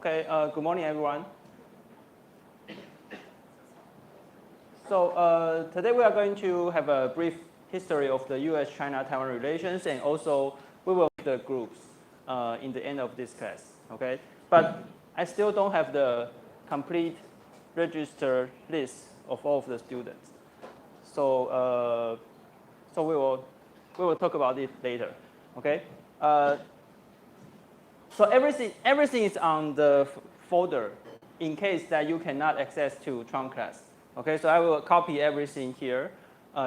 Okay, good morning, everyone. So today we are going to have a brief history of the US-China-Taiwan relations, and also we will make the groups in the end of this class. Okay, but I still don't have the complete register list of all of the students. So we will talk about it later. Okay. So everything is on the folder in case that you cannot access to trunk class. Okay, so I will copy everything here,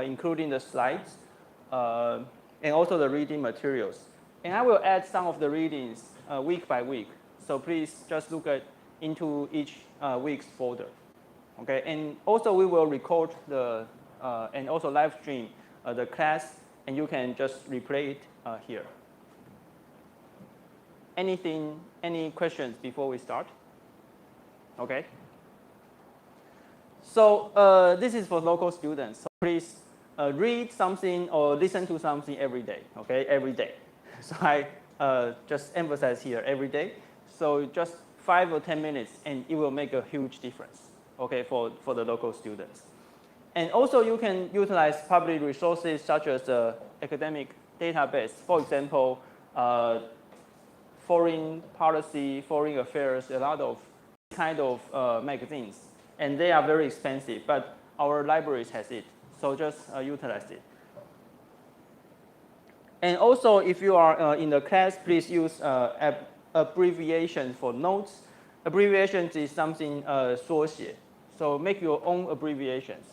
including the slides and also the reading materials. And I will add some of the readings week by week. So please just look into each week's folder. Okay, and also we will record the and also live stream the class, and you can just replay it here. Any questions before we start? Okay. So this is for local students. So please read something or listen to something every day. Okay, every day. So I just emphasize here every day. So just 5 or 10 minutes, and it will make a huge difference. Okay, for the local students. And also you can utilize public resources such as the academic database. For example, foreign policy, foreign affairs, a lot of kind of magazines, and they are very expensive, but our libraries has it, so just utilize it. And also, if you are in the class, please use abbreviation for notes. Abbreviations is something 缩写, so make your own abbreviations.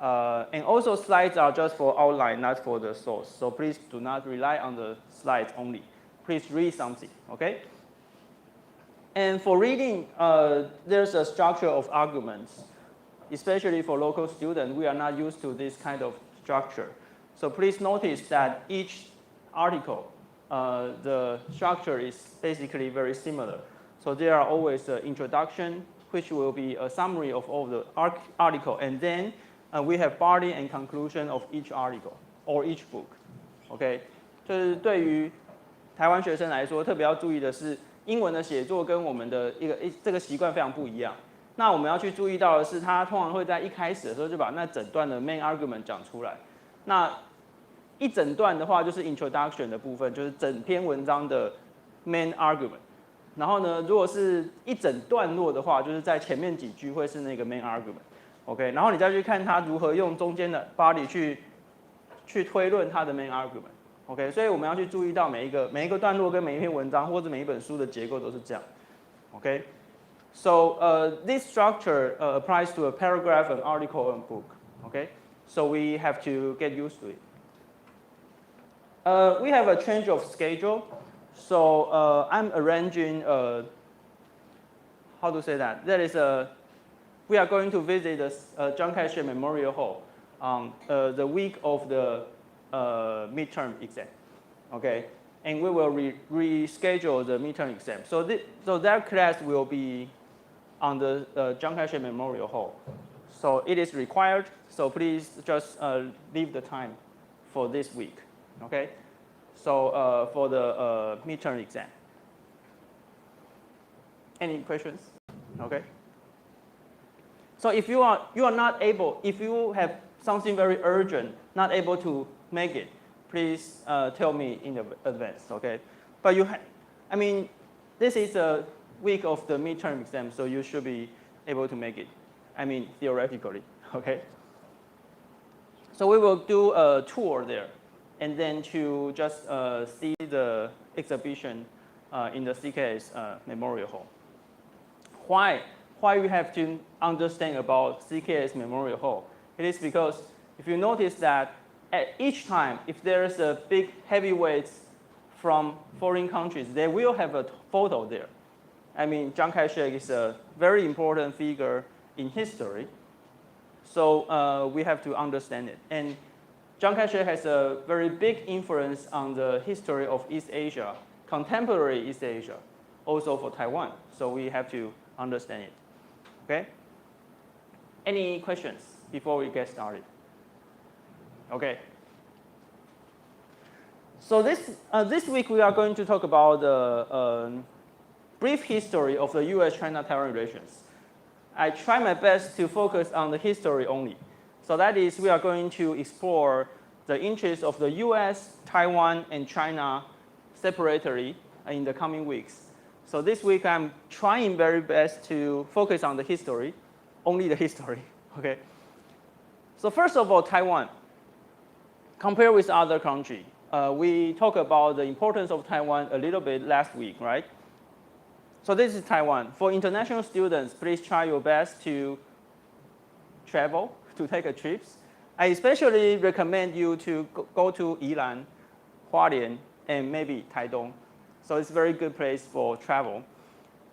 And also, slides are just for outline, not for the source, so please do not rely on the slides only. Please read something, okay? And for reading, there's a structure of arguments. Especially for local students, we are not used to this kind of structure. So please notice that each article, the structure is basically very similar. So there are always an introduction, which will be a summary of all the article, and then we have body and conclusion of each article or each book, okay? 就是对于台湾学生来说，特别要注意的是，英文的写作跟我们的这个习惯非常不一样。那我们要去注意到的是，它通常会在一开始的时候就把那整段的 main argument 讲出来。那一整段的话，就是 introduction 的部分，就是整篇文章的 main argument。然后呢，如果是一整段落的话，就是在前面几句会是那个 main argument。OK， 然后你再去看它如何用中间的 body 去推论它的 main argument。OK， 所以我们要去注意到每一个段落跟每一篇文章或者每一本书的结构都是这样。OK， so this structure applies to a paragraph, an article, and book. OK, so we have to get used to it. We have a change of schedule, so I'm arranging how to say that? That is we are going to visit the Chiang Kai-shek Memorial Hall on the week of the midterm exam, okay, and we will reschedule the midterm exam. So that class will be on the Chiang Kai-shek Memorial Hall. So it is required. So please just leave the time for this week, okay? So for the midterm exam. Any questions? Okay. So if you are not able, if you have something very urgent, not able to make it, please tell me in advance, okay? But I mean, this is a week of the midterm exam, so you should be able to make it. I mean, theoretically, okay? So we will do a tour there, and then to just see the exhibition in the CKS Memorial Hall. Why we have to understand about CKS Memorial Hall? It is because if you notice that at each time, if there is a big heavyweight from foreign countries, they will have a photo there. I mean, Chiang Kai-shek is a very important figure in history, so we have to understand it. And Chiang Kai-shek has a very big influence on the history of East Asia, contemporary East Asia, also for Taiwan. So we have to understand it. Okay? Any questions before we get started? Okay. So this week we are going to talk about brief history of the US-China-Taiwan relations. I try my best to focus on the history only. So that is, we are going to explore the interests of the US, Taiwan, and China separately in the coming weeks. So this week, I'm trying very best to focus on the history, only the history, okay? So first of all, Taiwan. Compare with other countries. We talked about the importance of Taiwan a little bit last week, right? So this is Taiwan. For international students, please try your best to travel, to take a trip. I especially recommend you to go to Yilan, Hualien, and maybe Taidong. So it's a very good place for travel.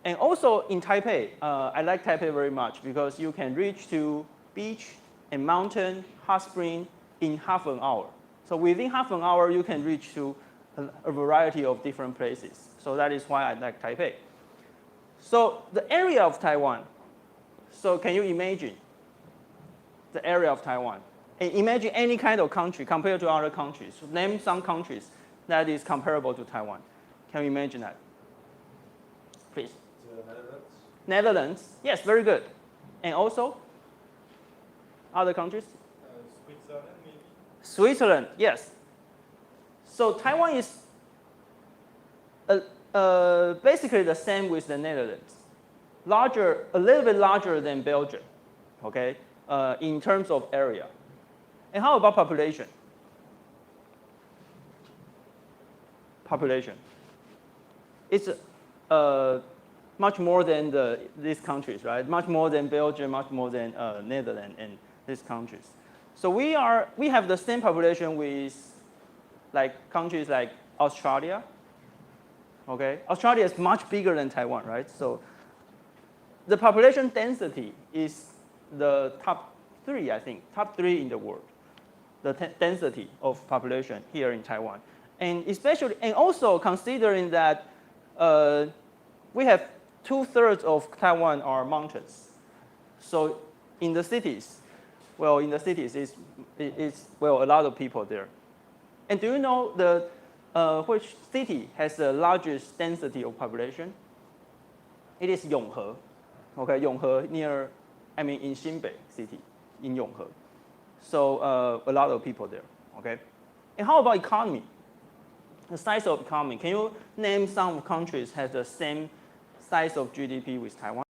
And also in Taipei, I like Taipei very much because you can reach to beach and mountain, hot spring in half an hour. So within half an hour, you can reach to a variety of different places. So that is why I like Taipei. So the area of Taiwan. So can you imagine the area of Taiwan? And imagine any kind of country compared to other countries. So name some countries that is comparable to Taiwan. Can you imagine that? Please. The Netherlands. Netherlands. Yes, very good. And also other countries? Switzerland, maybe. Switzerland, yes. So Taiwan is basically the same with the Netherlands. Larger, a little bit larger than Belgium, okay, in terms of area. And how about population? Population. It's much more than these countries, right? Much more than Belgium, much more than Netherlands and these countries. So we have the same population with countries like Australia. Okay, Australia is much bigger than Taiwan, right? So the population density is the top 3, I think, top 3 in the world. The density of population here in Taiwan, and especially, and also considering that we have 2/3 of Taiwan are mountains. So in the cities, well, it's a lot of people there. And do you know which city has the largest density of population? It is Yonghe. Okay, Yonghe in Xinbei city, in Yonghe. So a lot of people there, okay? And how about economy? The size of economy. Can you name some countries have the same size of GDP with Taiwan?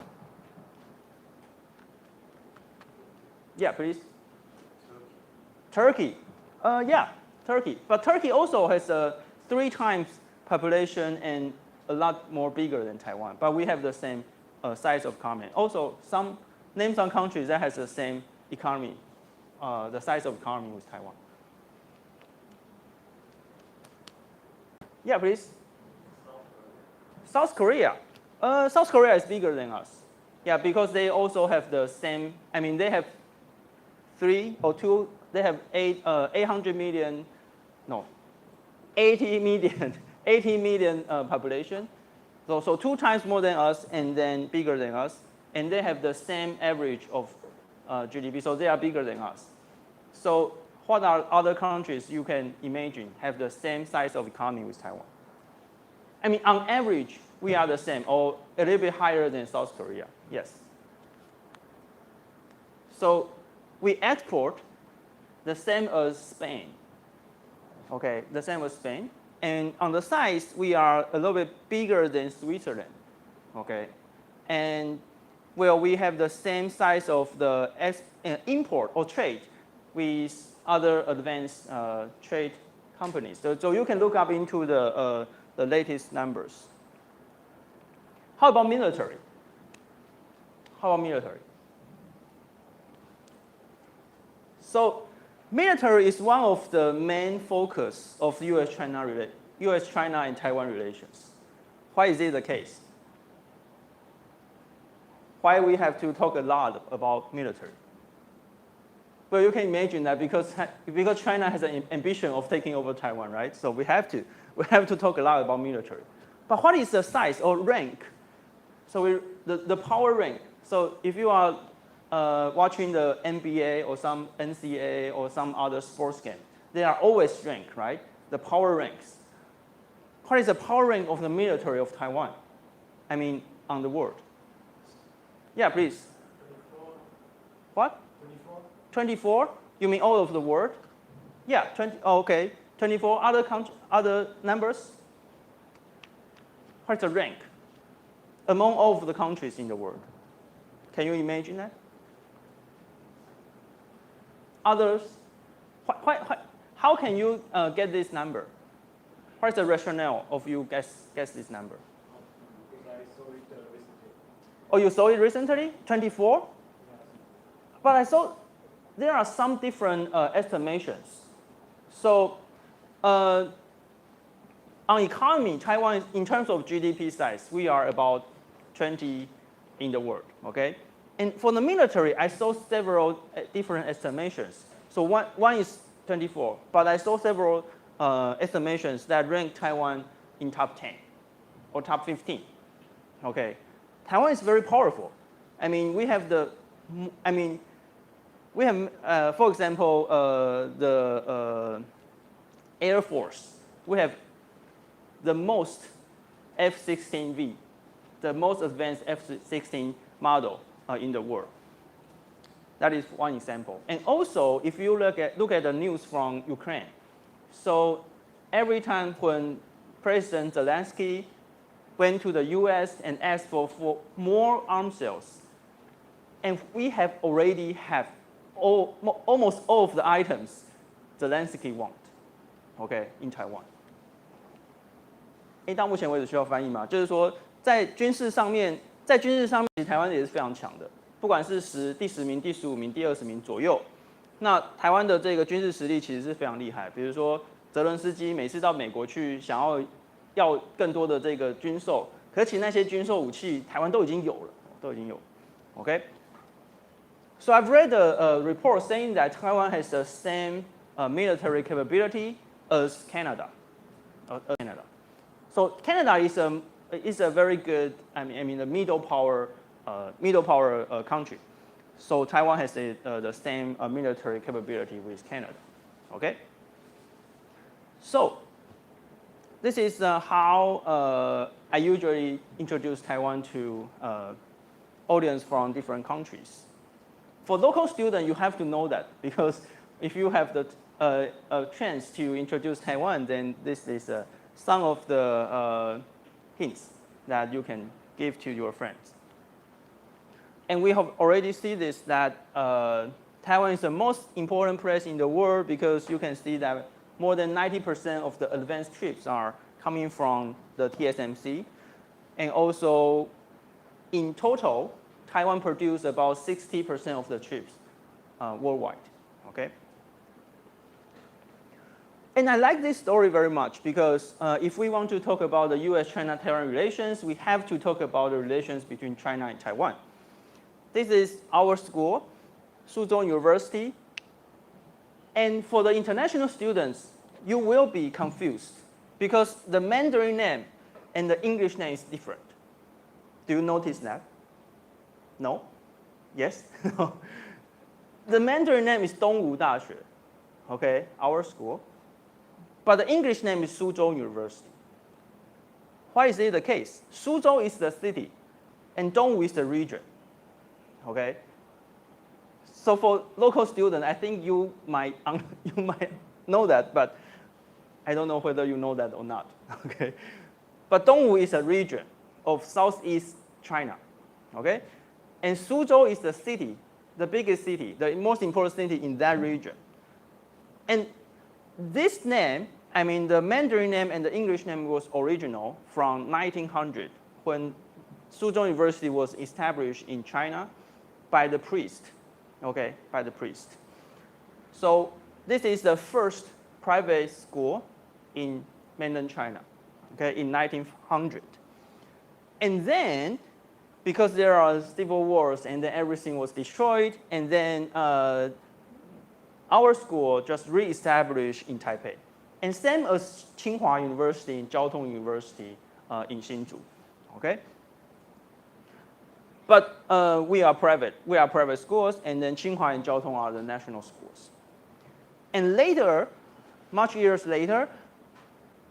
Yeah, please. Turkey. Yeah, Turkey. But Turkey also has 3 times population and a lot more bigger than Taiwan. But we have the same size of economy. Also, name some countries that has the same economy, the size of economy with Taiwan. Yeah, please. South Korea. South Korea is bigger than us. Yeah, because they also have the same. I mean, they have 3 or 2. They have 800 million. No, 80 million. 80 million population. So 2 times more than us, and then bigger than us. And they have the same average of GDP. So they are bigger than us. So what are other countries you can imagine have the same size of economy with Taiwan? I mean, on average, we are the same, or a little bit higher than South Korea. Yes. So we export the same as Spain. Okay, the same as Spain. And on the size, we are a little bit bigger than Switzerland. Okay, and well, we have the same size of the import or trade with other advanced trade companies. So you can look up into the latest numbers. How about military? How about military? So military is one of the main focus of US-China and Taiwan relations. Why is it the case? Why we have to talk a lot about military? Well, you can imagine that because China has an ambition of taking over Taiwan, right? So we have to talk a lot about military. But what is the size or rank? So the power rank. So if you are watching the NBA or some NCAA or some other sports game, they are always ranked, right? The power ranks. What is the power rank of the military of Taiwan? I mean, on the world? Yeah, please. 24. What? 24. 24? You mean all of the world? Yeah, 20. Oh, okay. 24 other numbers? What's the rank among all of the countries in the world? Can you imagine that? Others? How can you get this number? What's the rationale of you guess this number? Because I saw it recently. Oh, you saw it recently? 24? Yes. But I saw there are some different estimations. So on economy, Taiwan, in terms of GDP size, we are about 20 in the world, okay? And for the military, I saw several different estimations. So one is 24, but I saw several estimations that rank Taiwan in top 10 or top 15, okay? Taiwan is very powerful. I mean, we have for example, the Air Force. We have the most F-16V, the most advanced F-16 model in the world. That is one example. And also, if you look at the news from Ukraine, so every time when President Zelensky went to the US and asked for more arms sales, and we have already almost all of the items Zelensky want, okay, in Taiwan. 到目前为止需要翻译吗？就是说，在军事上面，其实台湾也是非常强的，不管是第10名、第15名、第20名左右。那台湾的这个军事实力其实是非常厉害。比如说，泽伦斯基每次到美国去，想要更多的这个军售，可其实那些军售武器，台湾都已经有了，OK。So I've read a report saying that Taiwan has the same military capability as Canada. So Canada is a very good, a middle power country. So Taiwan has the same military capability with Canada. Okay. So this is how I usually introduce Taiwan to audience from different countries. For local students, you have to know that, because if you have the chance to introduce Taiwan, then this is some of the hints that you can give to your friends. And we have already seen this, that Taiwan is the most important place in the world, because you can see that more than 90% of the advanced chips are coming from the TSMC. And also, in total, Taiwan produces about 60% of the chips worldwide, okay? And I like this story very much, because if we want to talk about the US-China-Taiwan relations, we have to talk about the relations between China and Taiwan. This is our school, Suzhou University. And for the international students, you will be confused, because the Mandarin name and the English name is different. Do you notice that? No? Yes? The Mandarin name is Dongwu Daxue, okay, our school. But the English name is Suzhou University. Why is it the case? Suzhou is the city, and Dongwu is the region, okay? So for local students, I think you might know that, but I don't know whether you know that or not, okay? But Dongwu is a region of Southeast China, okay? And Suzhou is the city, the biggest city, the most important city in that region. And this name, the Mandarin name and the English name was original from 1900, when Suzhou University was established in China by the priest, okay, by the priest. So this is the first private school in mainland China, okay, in 1900. And then, because there are civil wars and then everything was destroyed, and then our school just re-established in Taipei. And same as Tsinghua University and Jiao Tong University in Hsinchu, okay? But we are private schools, and then Tsinghua and Jiao Tong are the national schools. And later, much years later,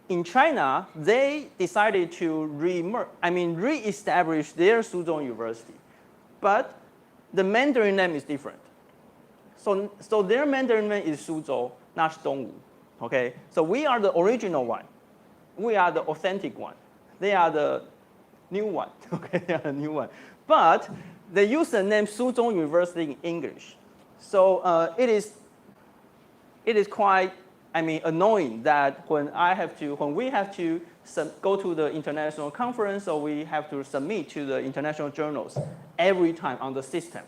in China, they decided to re-establish their Suzhou University, but the Mandarin name is different. So their Mandarin name is Suzhou, not Dongwu. Okay, so we are the original one. We are the authentic one. They are the new one. Okay, they are the new one. But they use the name Suzhou University in English. So it is quite annoying that when we have to go to the international conference or we have to submit to the international journals every time on the system,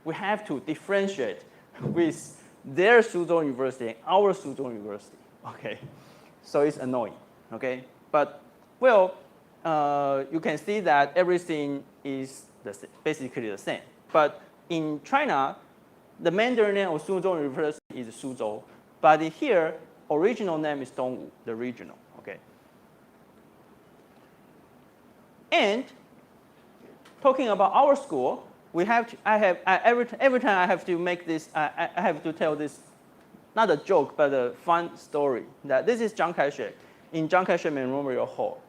we have to differentiate with their Suzhou University and our Suzhou University. Okay, so it's annoying. Okay, but well, you can see that everything is basically the same. But in China, the Mandarin name of Suzhou University is Suzhou, but here original name is Dongwu, the regional. Okay. And talking about our school, we have to, every time I have to make this, I have to tell this, not a joke, but a fun story. That this is Chiang Kai-shek in Chiang Kai-shek Memorial Hall.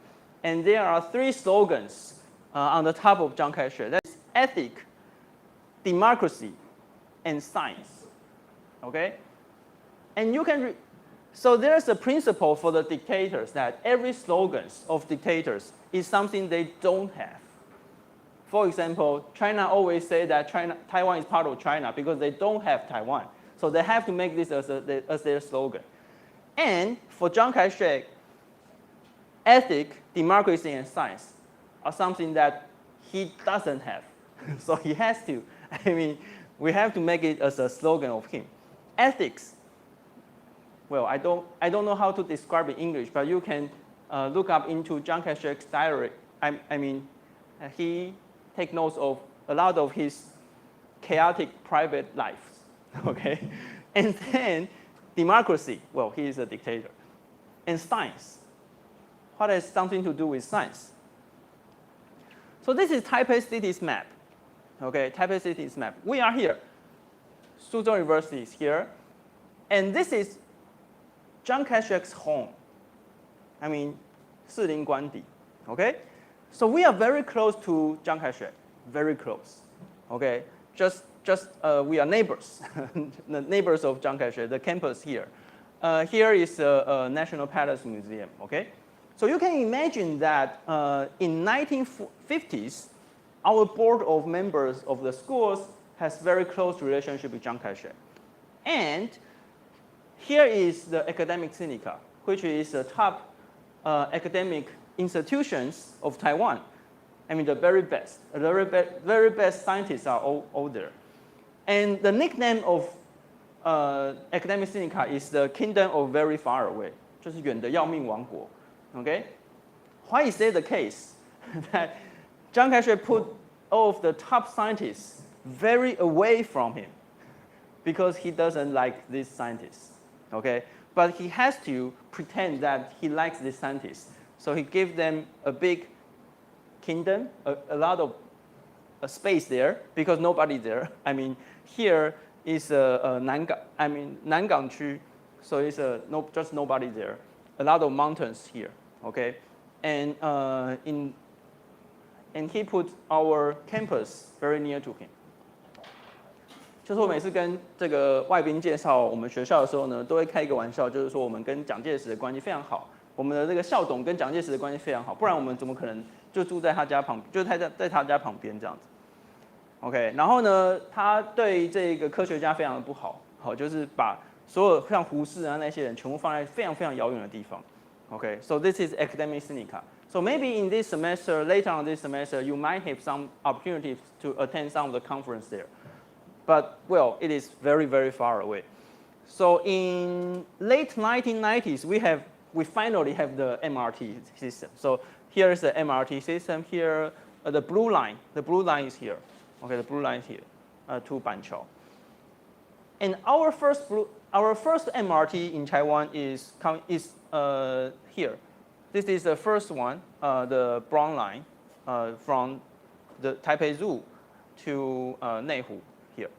And there are 3 slogans on the top of Chiang Kai-shek. That's ethic, democracy, and science. Okay? And you can, so there's a principle for the dictators that every slogan of dictators is something they don't have. For example, China always say that Taiwan is part of China because they don't have Taiwan. So they have to make this as their slogan. And for Chiang Kai-shek, ethic, democracy, and science are something that he doesn't have. So he has to, we have to make it as a slogan of him. Ethics, well, I don't know how to describe it in English, but you can look up into Chiang Kai-shek's diary. He takes notes of a lot of his chaotic private life. Okay, and then democracy, well, he is a dictator. And science, what has something to do with science? So this is Taipei City's map. Okay, Taipei City's map. We are here. Suzhou University is here. And this is Chiang Kai-shek's home. Silin Guandi. Okay? So we are very close to Chiang Kai-shek. Very close. Okay? We are neighbors. The neighbors of Chiang Kai-shek, the campus here. Here is a National Palace Museum. Okay? So you can imagine that in 1950s, our board of members of the schools has very close relationship with Chiang Kai-shek. And here is the academic syndica, which is the top academic institutions of Taiwan. The very best. The very best scientists are all there. And the nickname of academic syndica is the kingdom of very far away. 就是远的要命王国. Okay? Why is that the case? That Chiang Kai-shek put all of the top scientists very away from him because he doesn't like these scientists. Okay? But he has to pretend that he likes these scientists. So he gives them a big kingdom, a lot of space there because nobody there. Here is Nangang Chu, so it's just nobody there. A lot of mountains here. Okay, and he put our campus very near to him. 就是我每次跟这个外宾介绍我们学校的时候呢，都会开一个玩笑，就是说我们跟蒋介石的关系非常好，我们的这个校董跟蒋介石的关系非常好，不然我们怎么可能就住在他家旁，就在他家旁边这样子。OK， 然后呢，他对这个科学家非常的不好，就是把所有像胡适啊那些人全部放在非常非常遥远的地方。Okay, so this is academic syndica. So maybe in this semester, later on this semester, you might have some opportunities to attend some of the conference there. But, well, it is very, very far away. So in late 1990s, we finally have the MRT system. So here is the MRT system. Here, the blue line is here. Okay, the blue line is here to Banqiao. And our first MRT in Taiwan is here. This is the first one, the brown line from the Taipei Zoo to Neihu here.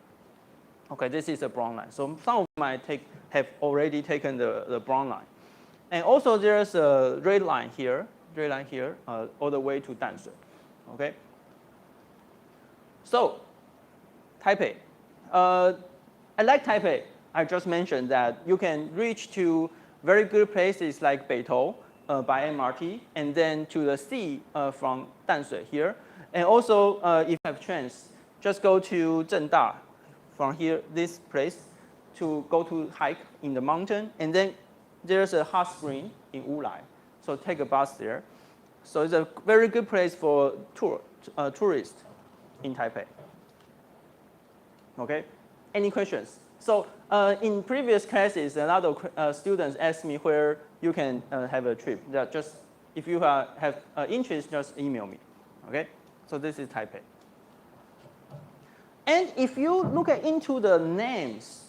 Okay, this is the brown line. So some of them have already taken the brown line. And also there's a red line here, all the way to Danshui. Okay. So Taipei. I like Taipei. I just mentioned that you can reach to very good places like Beitou by MRT, and then to the sea from Danshui here. And also, if you have chance, just go to Zhengda from here, this place, to go to hike in the mountain. And then there's a hot spring in Wulai. So take a bus there. So it's a very good place for tourists in Taipei. Okay, any questions? So in previous classes, a lot of students asked me where you can have a trip. That just, if you have interest, just email me. Okay, so this is Taipei. And if you look into the names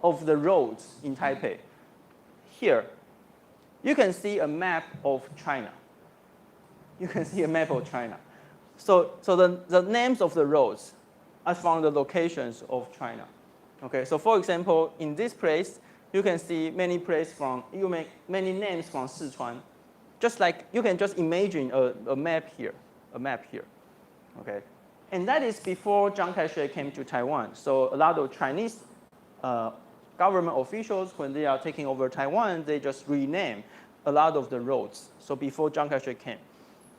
of the roads in Taipei, here, you can see a map of China. You can see a map of China. So the names of the roads are from the locations of China. Okay, so for example, in this place, you can see many names from Sichuan. Just like you can just imagine a map here, Okay, and that is before Chiang Kai-shek came to Taiwan. So a lot of Chinese government officials, when they are taking over Taiwan, they just rename a lot of the roads. So before Chiang Kai-shek came.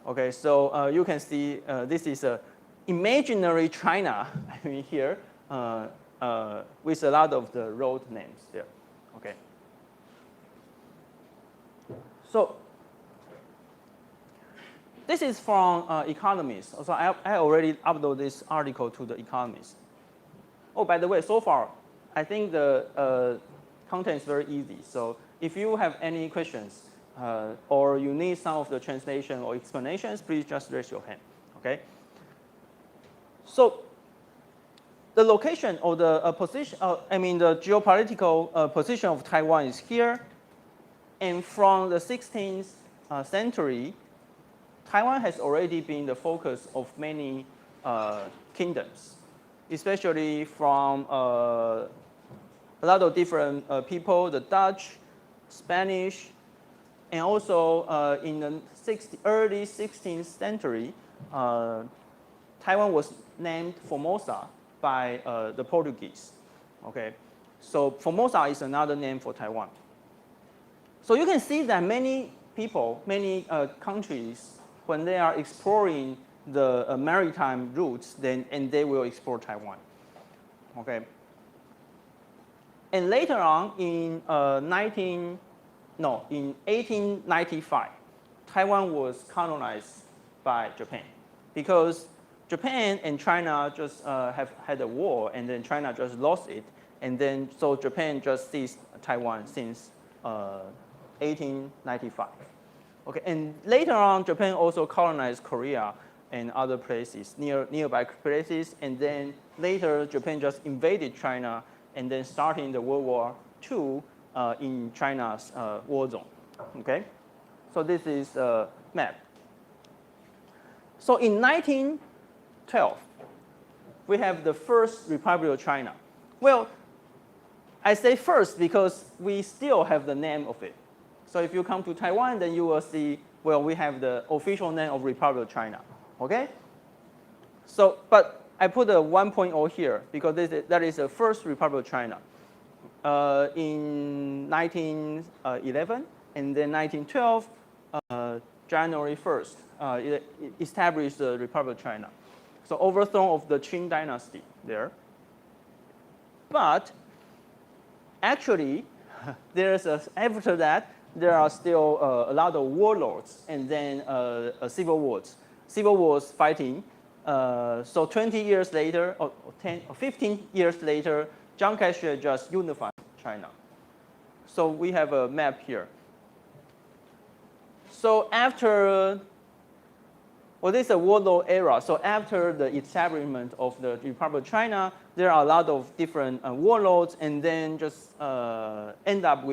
Okay, so you can see this is a imaginary China, I mean here, with a lot of the road names there. Okay. So this is from Economist. So I already uploaded this article to the Economist. Oh, by the way, so far, I think the content is very easy. So if you have any questions or you need some of the translation or explanations, please just raise your hand. Okay. So the location or the position, the geopolitical position of Taiwan is here. And from the 16th century, Taiwan has already been the focus of many kingdoms, especially from a lot of different people, the Dutch, Spanish, and also in the early 16th century, Taiwan was named Formosa by the Portuguese. Okay, so Formosa is another name for Taiwan. So you can see that many people, many countries, when they are exploring the maritime routes, and they will explore Taiwan. Okay. And later on, in 1895, Taiwan was colonized by Japan, because Japan and China just have had a war, and then China just lost it, and then so Japan just seized Taiwan since 1895. Okay, and later on, Japan also colonized Korea and other places, nearby places, and then later Japan just invaded China, and then starting the World War II in China's war zone. Okay, so this is a map. So in 1912, we have the first Republic of China. Well, I say first because we still have the name of it. So if you come to Taiwan, then you will see, well, we have the official name of Republic of China. Okay? So, but I put a 1.0 here because that is the first Republic of China. In 1911, and then 1912, January 1st, it established the Republic of China. So overthrow of the Qing dynasty there. But actually, after that, there are still a lot of warlords, and then civil wars fighting. So 20 years later, or 10 or 15 years later, Chiang Kai-shek just unified China. So we have a map here. So after, well, this is a warlord era. So after the establishment of the Republic of China, there are a lot of different warlords, and then just end up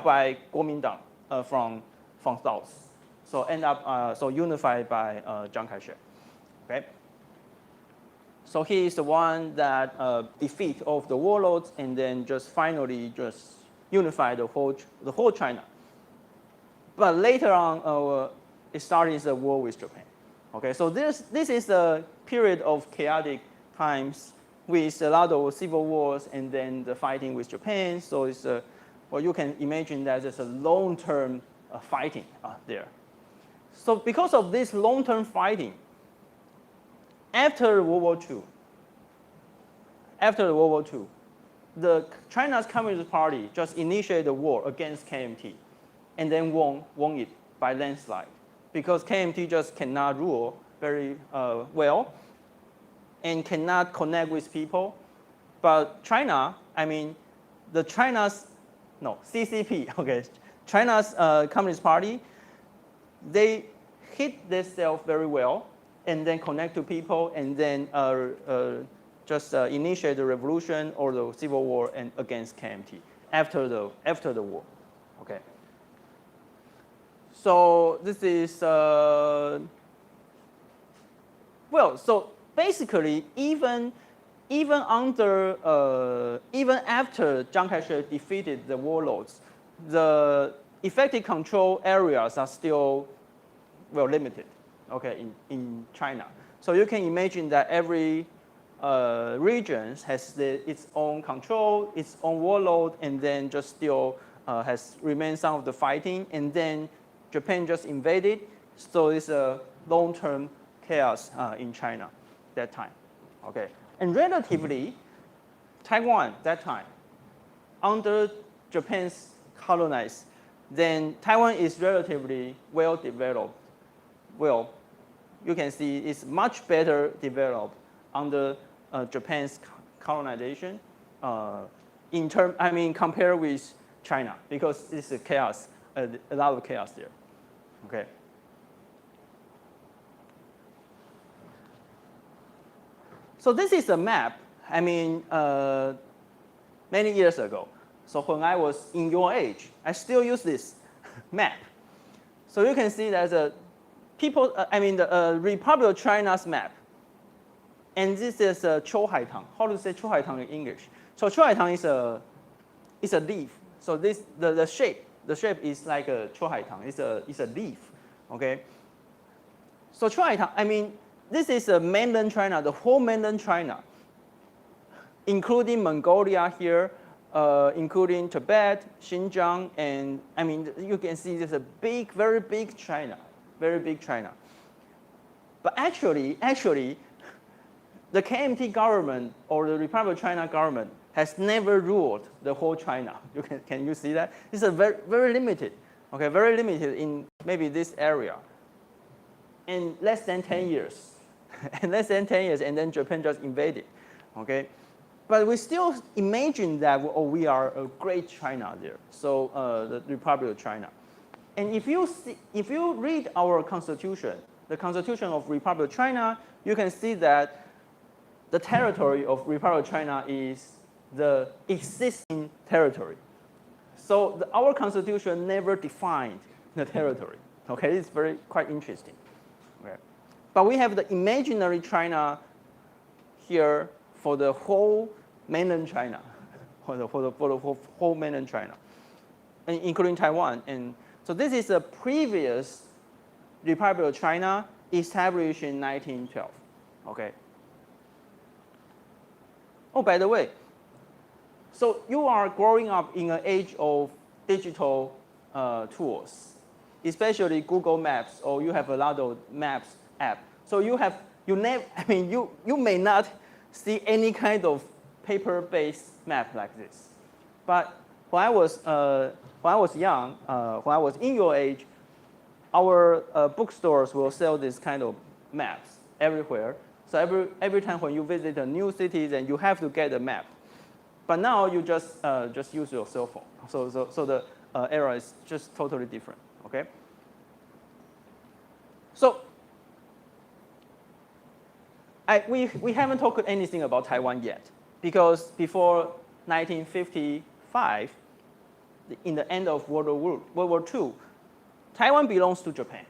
by Kuomintang from south. So unified by Chiang Kai-shek. Okay. So he is the one that defeat of the warlords, and then just finally just unify the whole China. but later on, it started the war with Japan. Okay, so this is a period of chaotic times with a lot of civil wars and then the fighting with Japan. So it's well, you can imagine that there's a long-term fighting there. So because of this long-term fighting, after World War II, the China's Communist Party just initiated a war against KMT, and then won it by landslide, because KMT just cannot rule very well, and cannot connect with people. But China, I mean, CCP, okay, China's Communist Party, they hit themselves very well, and then connect to people, and then just initiate the revolution or the civil war and against KMT after the war, okay. So this is well. So basically, even after Chiang Kai-shek defeated the warlords, the effective control areas are still well limited, okay, in China. So you can imagine that every region has its own control, its own warlord, and then just still has remained some of the fighting, and then Japan just invaded. So it's a long-term chaos in China that time, okay. And relatively, Taiwan that time, under Japan's colonized, then Taiwan is relatively well developed. Well, you can see it's much better developed under Japan's colonization compared with China, because it's a chaos, a lot of chaos there, okay. So this is a map, many years ago. So when I was in your age, I still use this map. So you can see there's the Republic of China's map. And this is Chouhaitang. How to say Chouhaitang in English? So Chouhaitang is a leaf. So the shape is like a Chouhaitang. It's a leaf, okay. So Chouhaitang, this is mainland China, the whole mainland China, including Mongolia here, including Tibet, Xinjiang, and you can see there's a big, very big China, very big China. But actually, the KMT government or the Republic of China government has never ruled the whole China. Can you see that? It's a very, very limited, okay, very limited in maybe this area. In less than 10 years. And less than 10 years, and then Japan just invaded, okay? But we still imagine that we are a great China there, so the Republic of China. And if you read our constitution, the Constitution of Republic of China, you can see that the territory of Republic of China is the existing territory. So our constitution never defined the territory, okay? It's quite interesting. Okay. But we have the imaginary China here for the whole mainland China, for the whole mainland China, and including Taiwan. And so this is a previous Republic of China established in 1912. Okay. Oh, by the way, so you are growing up in an age of digital tools, especially Google Maps, or you have a lot of maps app. So you may not see any kind of paper-based map like this. But when I was young, when I was in your age, our bookstores will sell this kind of maps everywhere. So every time when you visit a new city, then you have to get a map. But now you just use your cell phone. So the era is just totally different. Okay. So we haven't talked anything about Taiwan yet, because before 1955, in the end of World War II, Taiwan belongs to Japan,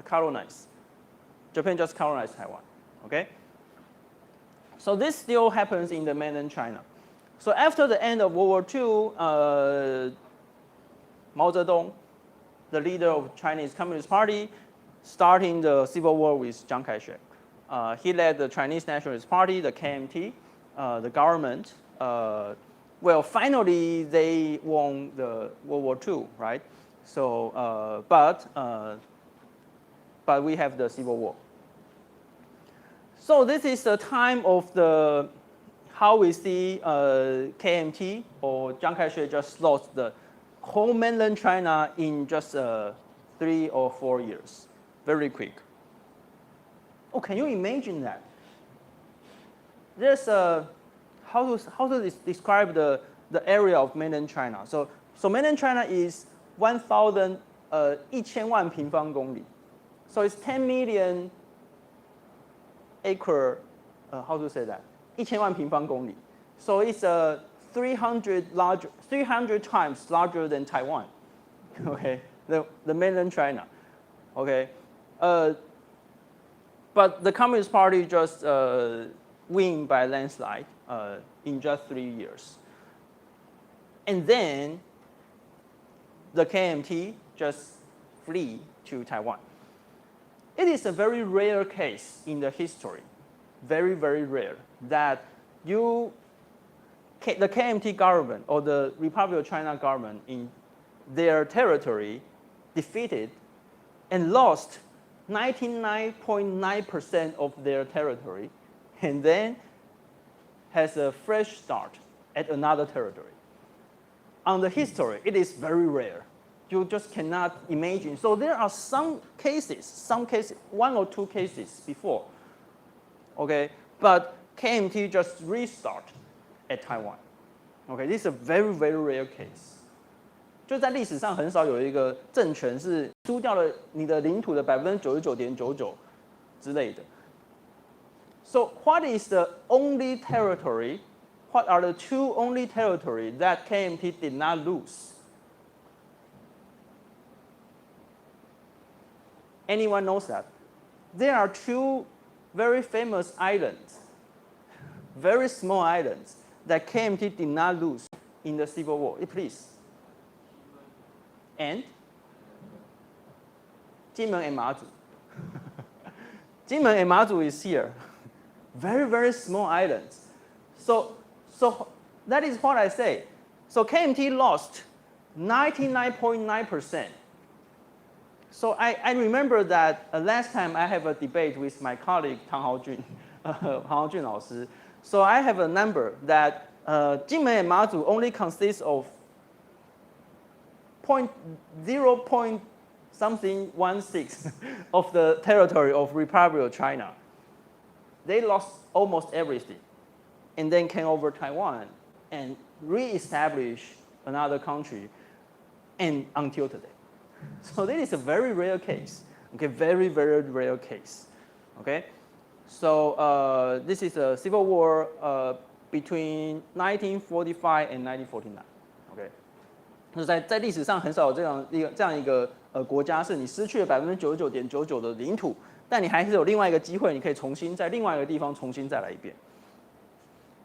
colonized. Japan just colonized Taiwan. Okay. So this still happens in the mainland China. So after the end of World War II, Mao Zedong, the leader of Chinese Communist Party, starting the civil war with Chiang Kai-shek. He led the Chinese Nationalist Party, the KMT, the government. Well, finally, they won the World War II, right? So, but we have the civil war. So this is the time of the how we see KMT or Chiang Kai-shek just lost the whole mainland China in just 3 or 4 years, very quick. Oh, can you imagine that? There's a how to describe the area of mainland China? So mainland China is 1,000 1,000,000 平方公里. So it's 10 million acre. How to say that? 1,000,000 平方公里. So it's 300 times larger than Taiwan. Okay, the mainland China. Okay, but the Communist Party just win by landslide in just 3 years. And then the KMT just flee to Taiwan. It is a very rare case in the history, very, very rare, that the KMT government or the Republic of China government in their territory defeated and lost 99.9% of their territory, and then has a fresh start at another territory. On the history, it is very rare. You just cannot imagine. So there are some cases, 1 or 2 cases before. Okay, but KMT just restart at Taiwan. Okay, this is a very, very rare case. 就在历史上很少有一个政权是输掉了你的领土的 99.99% 之类的。So what is the only territory? What are the 2 only territories that KMT did not lose? Anyone knows that? There are 2 very famous islands, very small islands, that KMT did not lose in the Civil War. Please. And? Jinmen and Mazu. Jinmen and Mazu is here. Very, very small islands. So that is what I say. So KMT lost 99.9%. So I remember that last time I have a debate with my colleague Tang Haojun, Haojun 老师. So I have a number that Jinmen and Mazu only consists of 0.16 of the territory of Republic of China. They lost almost everything, and then came over Taiwan and re-established another country, and until today. So this is a very rare case. Okay, very, very rare case. Okay, so this is a civil war between 1945 and 1949. Okay. 在历史上很少有这样一个国家是你失去了 99.99% 的领土，但你还是有另外一个机会，你可以重新在另外一个地方重新再来一遍。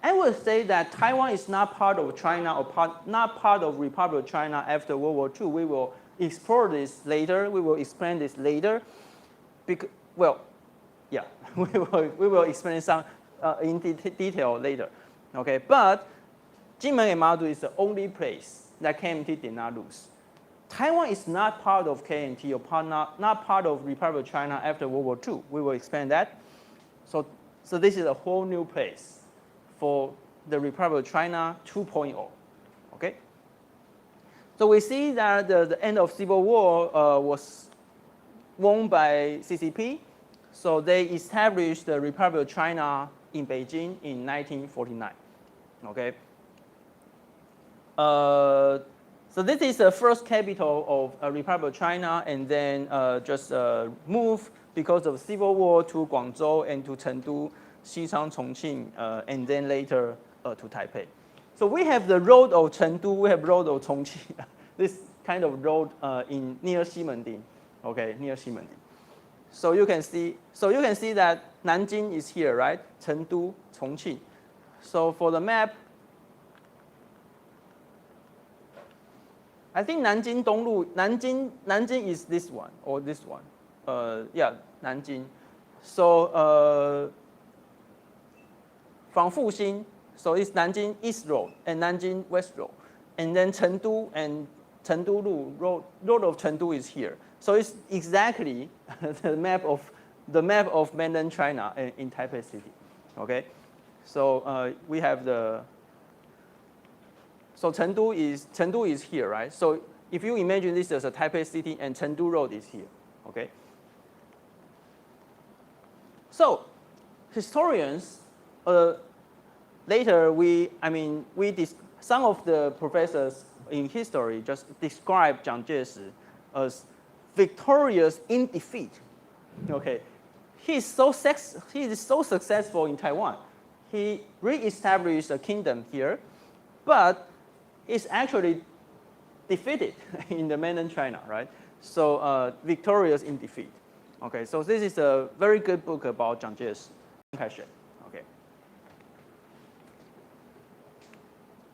I would say that Taiwan is not part of China or not part of Republic of China after World War II. We will explore this later. We will explain this later. Well, yeah, we will explain some in detail later. Okay, but Jinmen and Mazu is the only place that KMT did not lose. Taiwan is not part of KMT or not part of Republic of China after World War II. We will explain that. So this is a whole new place for the Republic of China 2.0. Okay. So we see that the end of Civil War was won by CCP. So they established the Republic of China in Beijing in 1949. Okay. So this is the first capital of Republic of China, and then just moved because of civil war to Guangzhou and to Chengdu, Xichang, Chongqing, and then later to Taipei. So we have the road of Chengdu, we have road of Chongqing. This kind of road near Ximending, okay, near Ximending. So you can see that Nanjing is here, right? Chengdu, Chongqing. So for the map, I think Nanjing Donglu, Nanjing is this one or this one. Yeah, Nanjing. So from Fuxing, so it's Nanjing East Road and Nanjing West Road, and then Chengdu and Chengdu road of Chengdu is here. So it's exactly the map of mainland China in Taipei City. Okay, so we have the. So Chengdu is here, right? So if you imagine this as a Taipei City and Chengdu Road is here, okay? So historians, later some of the professors in history just describe Jiang Jieshi as victorious in defeat. Okay, he is so successful in Taiwan. He reestablished a kingdom here, but is actually defeated in the mainland China, right? So victorious in defeat. Okay, so this is a very good book about Jiang Jieshi. Okay.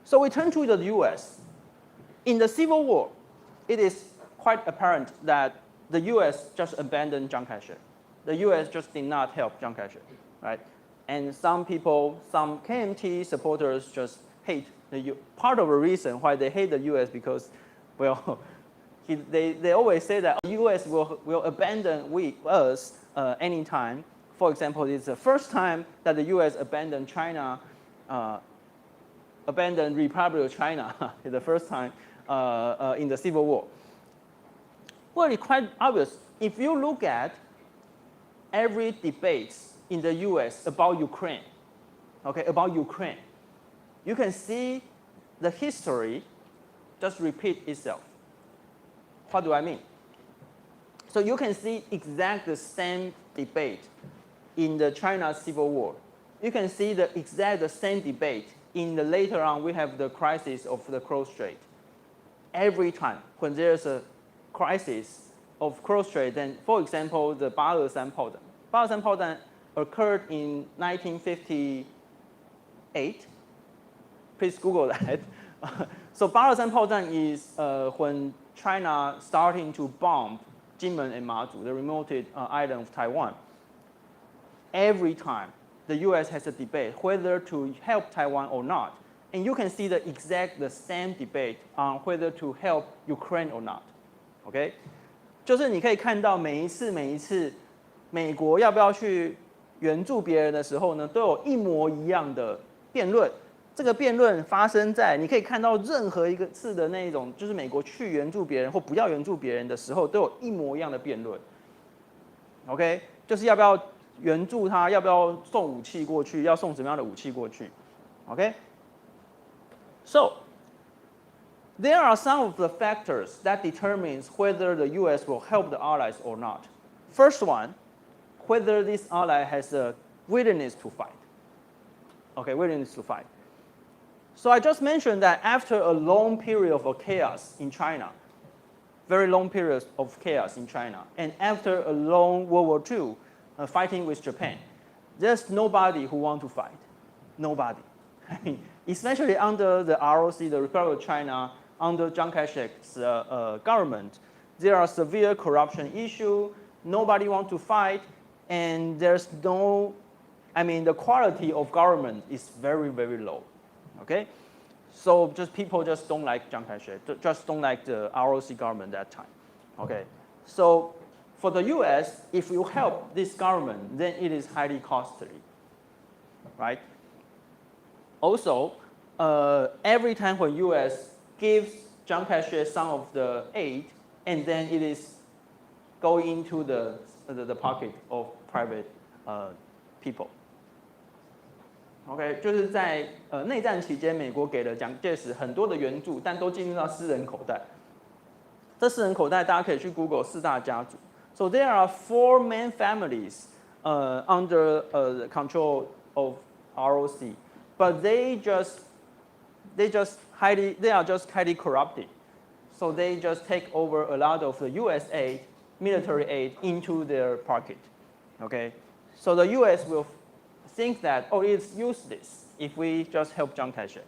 So we turn to the U.S. In the Civil War, it is quite apparent that the U.S. just abandoned Chiang Kai-shek. The U.S. just did not help Chiang Kai-shek, right? And some people, some KMT supporters just hate part of the reason why they hate the U.S. because, well, they always say that the U.S. will abandon us anytime. For example, it's the first time that the U.S. abandoned China, abandoned Republic of China, the first time in the Civil War. Well, it's quite obvious. If you look at every debate in the U.S. about Ukraine, you can see the history just repeat itself. What do I mean? So you can see exact the same debate in the China Civil War. You can see the exact same debate in the later on we have the crisis of the Cross Strait. Every time when there's a crisis of Cross Strait, then for example the 823炮弹. 823炮弹 occurred in 1958. Please Google that. So 823炮弹 is when China starting to bomb Jinmen and Mazu, the remote island of Taiwan. Every time the U.S. has a debate whether to help Taiwan or not, and you can see the same debate on whether to help Ukraine or not. Okay, 就是你可以看到每一次美国要不要去援助别人的时候呢，都有一模一样的辩论。这个辩论发生在你可以看到任何一个次的那种，就是美国去援助别人或不要援助别人的时候，都有一模一样的辩论。OK， 就是要不要援助他，要不要送武器过去，要送什么样的武器过去。OK，so there are some of the factors that determines whether the U.S. will help the allies or not. First one, whether this ally has a willingness to fight. Okay, willingness to fight. So I just mentioned that after a long period of chaos in China, very long period of chaos in China, and after a long World War II fighting with Japan, there's nobody who wants to fight. Nobody. I mean, especially under the ROC, the Republic of China, under Chiang Kai-shek's government, there are severe corruption issues. Nobody wants to fight, and there's no, the quality of government is very, very low. Okay, so people just don't like Chiang Kai-shek, just don't like the ROC government that time. Okay, so for the U.S., if you help this government, then it is highly costly, right? Also, every time when U.S. gives Chiang Kai-shek some of the aid, and then it is going into the pocket of private people. OK， 就是在内战期间，美国给了蒋介石很多的援助，但都进入到私人口袋。这私人口袋大家可以去 Google 四大家族。So there are 4 main families under the control of ROC, but they are just highly corrupted. So they just take over a lot of the U.S. aid, military aid into their pocket. Okay, so the U.S. will think that, oh, it's useless if we just help Chiang Kai-shek.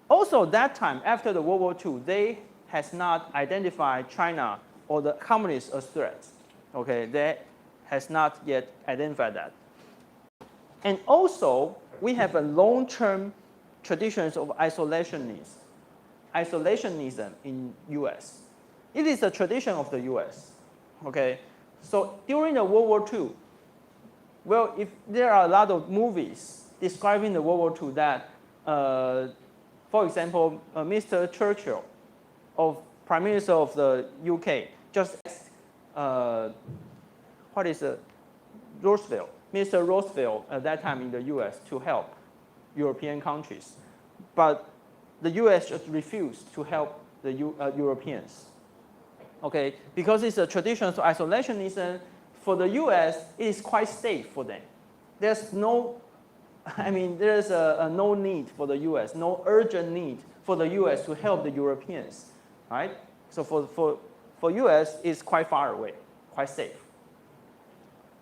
Also, that time, after the World War II, they has not identified China or the communists as threats. Okay, they has not yet identified that. And also, we have a long-term traditions of isolationism in US. It is a tradition of the US. Okay, so during the World War II, well, if there are a lot of movies describing the World War II that, for example, Mr. Churchill, Prime Minister of the UK, just what is it? Roosevelt, Mr. Roosevelt at that time in the US to help European countries. But the US just refused to help the Europeans. Okay, because it's a tradition of isolationism, for the US, it is quite safe for them. There's no, there's no need for the US, no urgent need for the US to help the Europeans, right? So for US, it's quite far away, quite safe.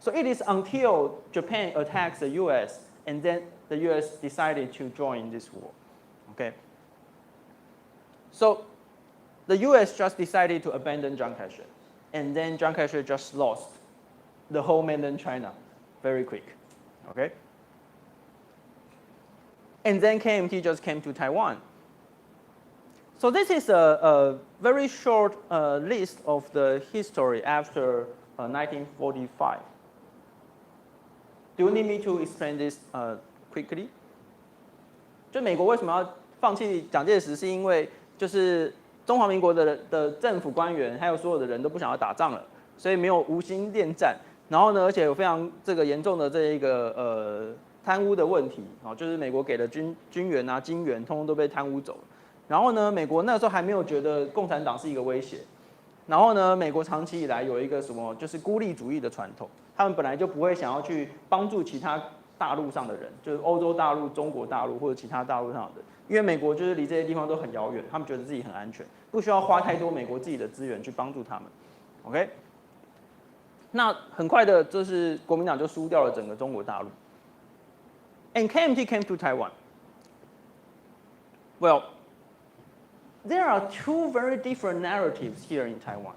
So it is until Japan attacks the US, and then the US decided to join this war, okay? So the US just decided to abandon Chiang Kai-shek, and then Chiang Kai-shek just lost the whole mainland China very quick, okay? And then KMT just came to Taiwan. So this is a very short list of the history after 1945. Do you need me to explain this quickly? 就美国为什么要放弃蒋介石，是因为就是中华民国的政府官员还有所有的人都不想要打仗了，所以没有无心恋战。然后呢，而且有非常这个严重的这一个贪污的问题，就是美国给的军援啊、金援，通通都被贪污走了。然后呢，美国那时候还没有觉得共产党是一个威胁。然后呢，美国长期以来有一个什么，就是孤立主义的传统，他们本来就不会想要去帮助其他大陆上的人，就是欧洲大陆、中国大陆或者其他大陆上的人，因为美国就是离这些地方都很遥远，他们觉得自己很安全，不需要花太多美国自己的资源去帮助他们。OK， 那很快的，就是国民党就输掉了整个中国大陆。And KMT came to Taiwan. Well, there are two very different narratives here in Taiwan.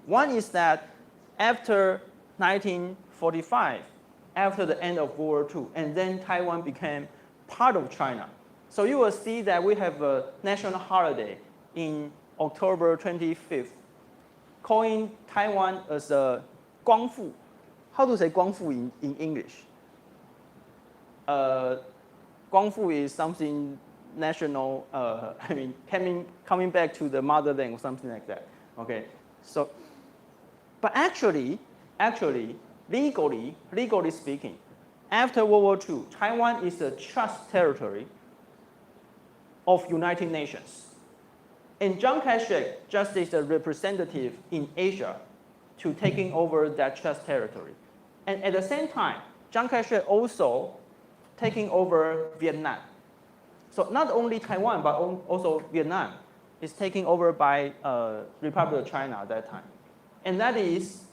One is that after 1945, after the end of World War II, and then Taiwan became part of China. So you will see that we have a national holiday in October 25th, calling Taiwan as a 光复. How to say 光复 in English? 光复 is something national, coming back to the motherland or something like that. Okay, so, but actually, legally speaking, after World War II, Taiwan is a trust territory of United Nations. And Chiang Kai-shek just is a representative in Asia to taking over that trust territory. And at the same time, Chiang Kai-shek also taking over Vietnam. So not only Taiwan, but also Vietnam is taken over by Republic of China at that time. And that is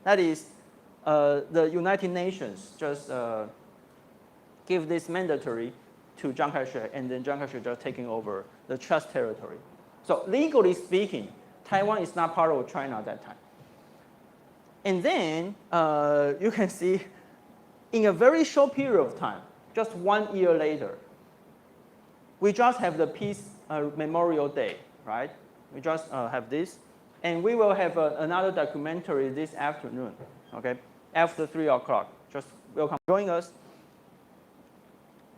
the United Nations just give this mandatory to Chiang Kai-shek, and then Chiang Kai-shek just taking over the trust territory. So legally speaking, Taiwan is not part of China at that time. And then you can see in a very short period of time, just 1 year later, we just have the Peace Memorial Day, right? We just have this. And we will have another documentary this afternoon, okay? After 3 o'clock. Just welcome, join us.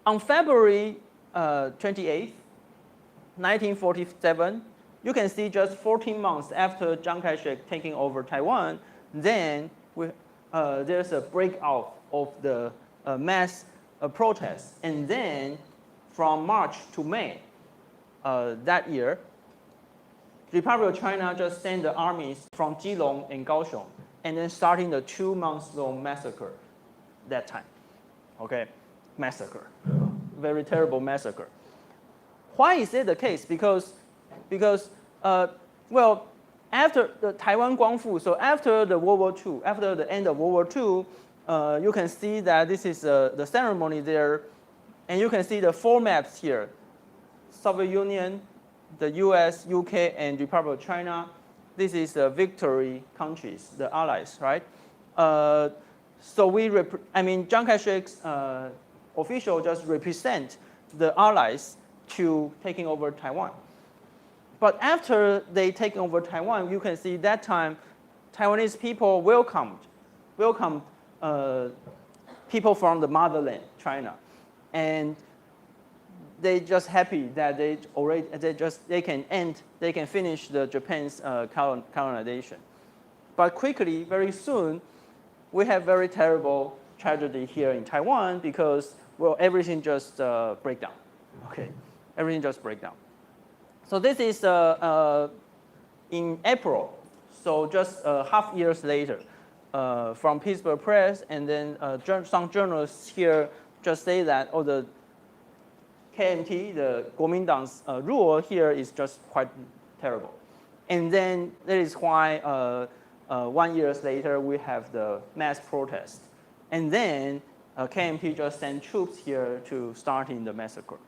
On February 28th, 1947, you can see just 14 months after Chiang Kai-shek taking over Taiwan, then there's a breakout of the mass protests. And then from March to May that year, the Republic of China just sent the armies from Keelung and Kaohsiung, and then starting the 2 months long massacre that time. Okay, massacre, very terrible massacre. Why is it the case? Because well, after the Taiwan Guangfu, so after the World War II, after the end of World War II, you can see that this is the ceremony there, and you can see the 4 maps here: Soviet Union, the US, UK, and Republic of China. This is the victory countries, the allies, right? So Chiang Kai-shek's official just represent the allies to taking over Taiwan. But after they take over Taiwan, you can see that time Taiwanese people welcomed people from the motherland, China, and they just happy that they can finish the Japan's colonization. But quickly, very soon, we have very terrible tragedy here in Taiwan because everything just break down. Okay, everything just break down. So this is in April. So just half years later, from Pittsburgh Press, and then some journalists here just say that the KMT, the Kuomintang's rule here is just quite terrible. And then that is why 1 year later we have the mass protest. And then KMT just sent troops here to start in the massacre.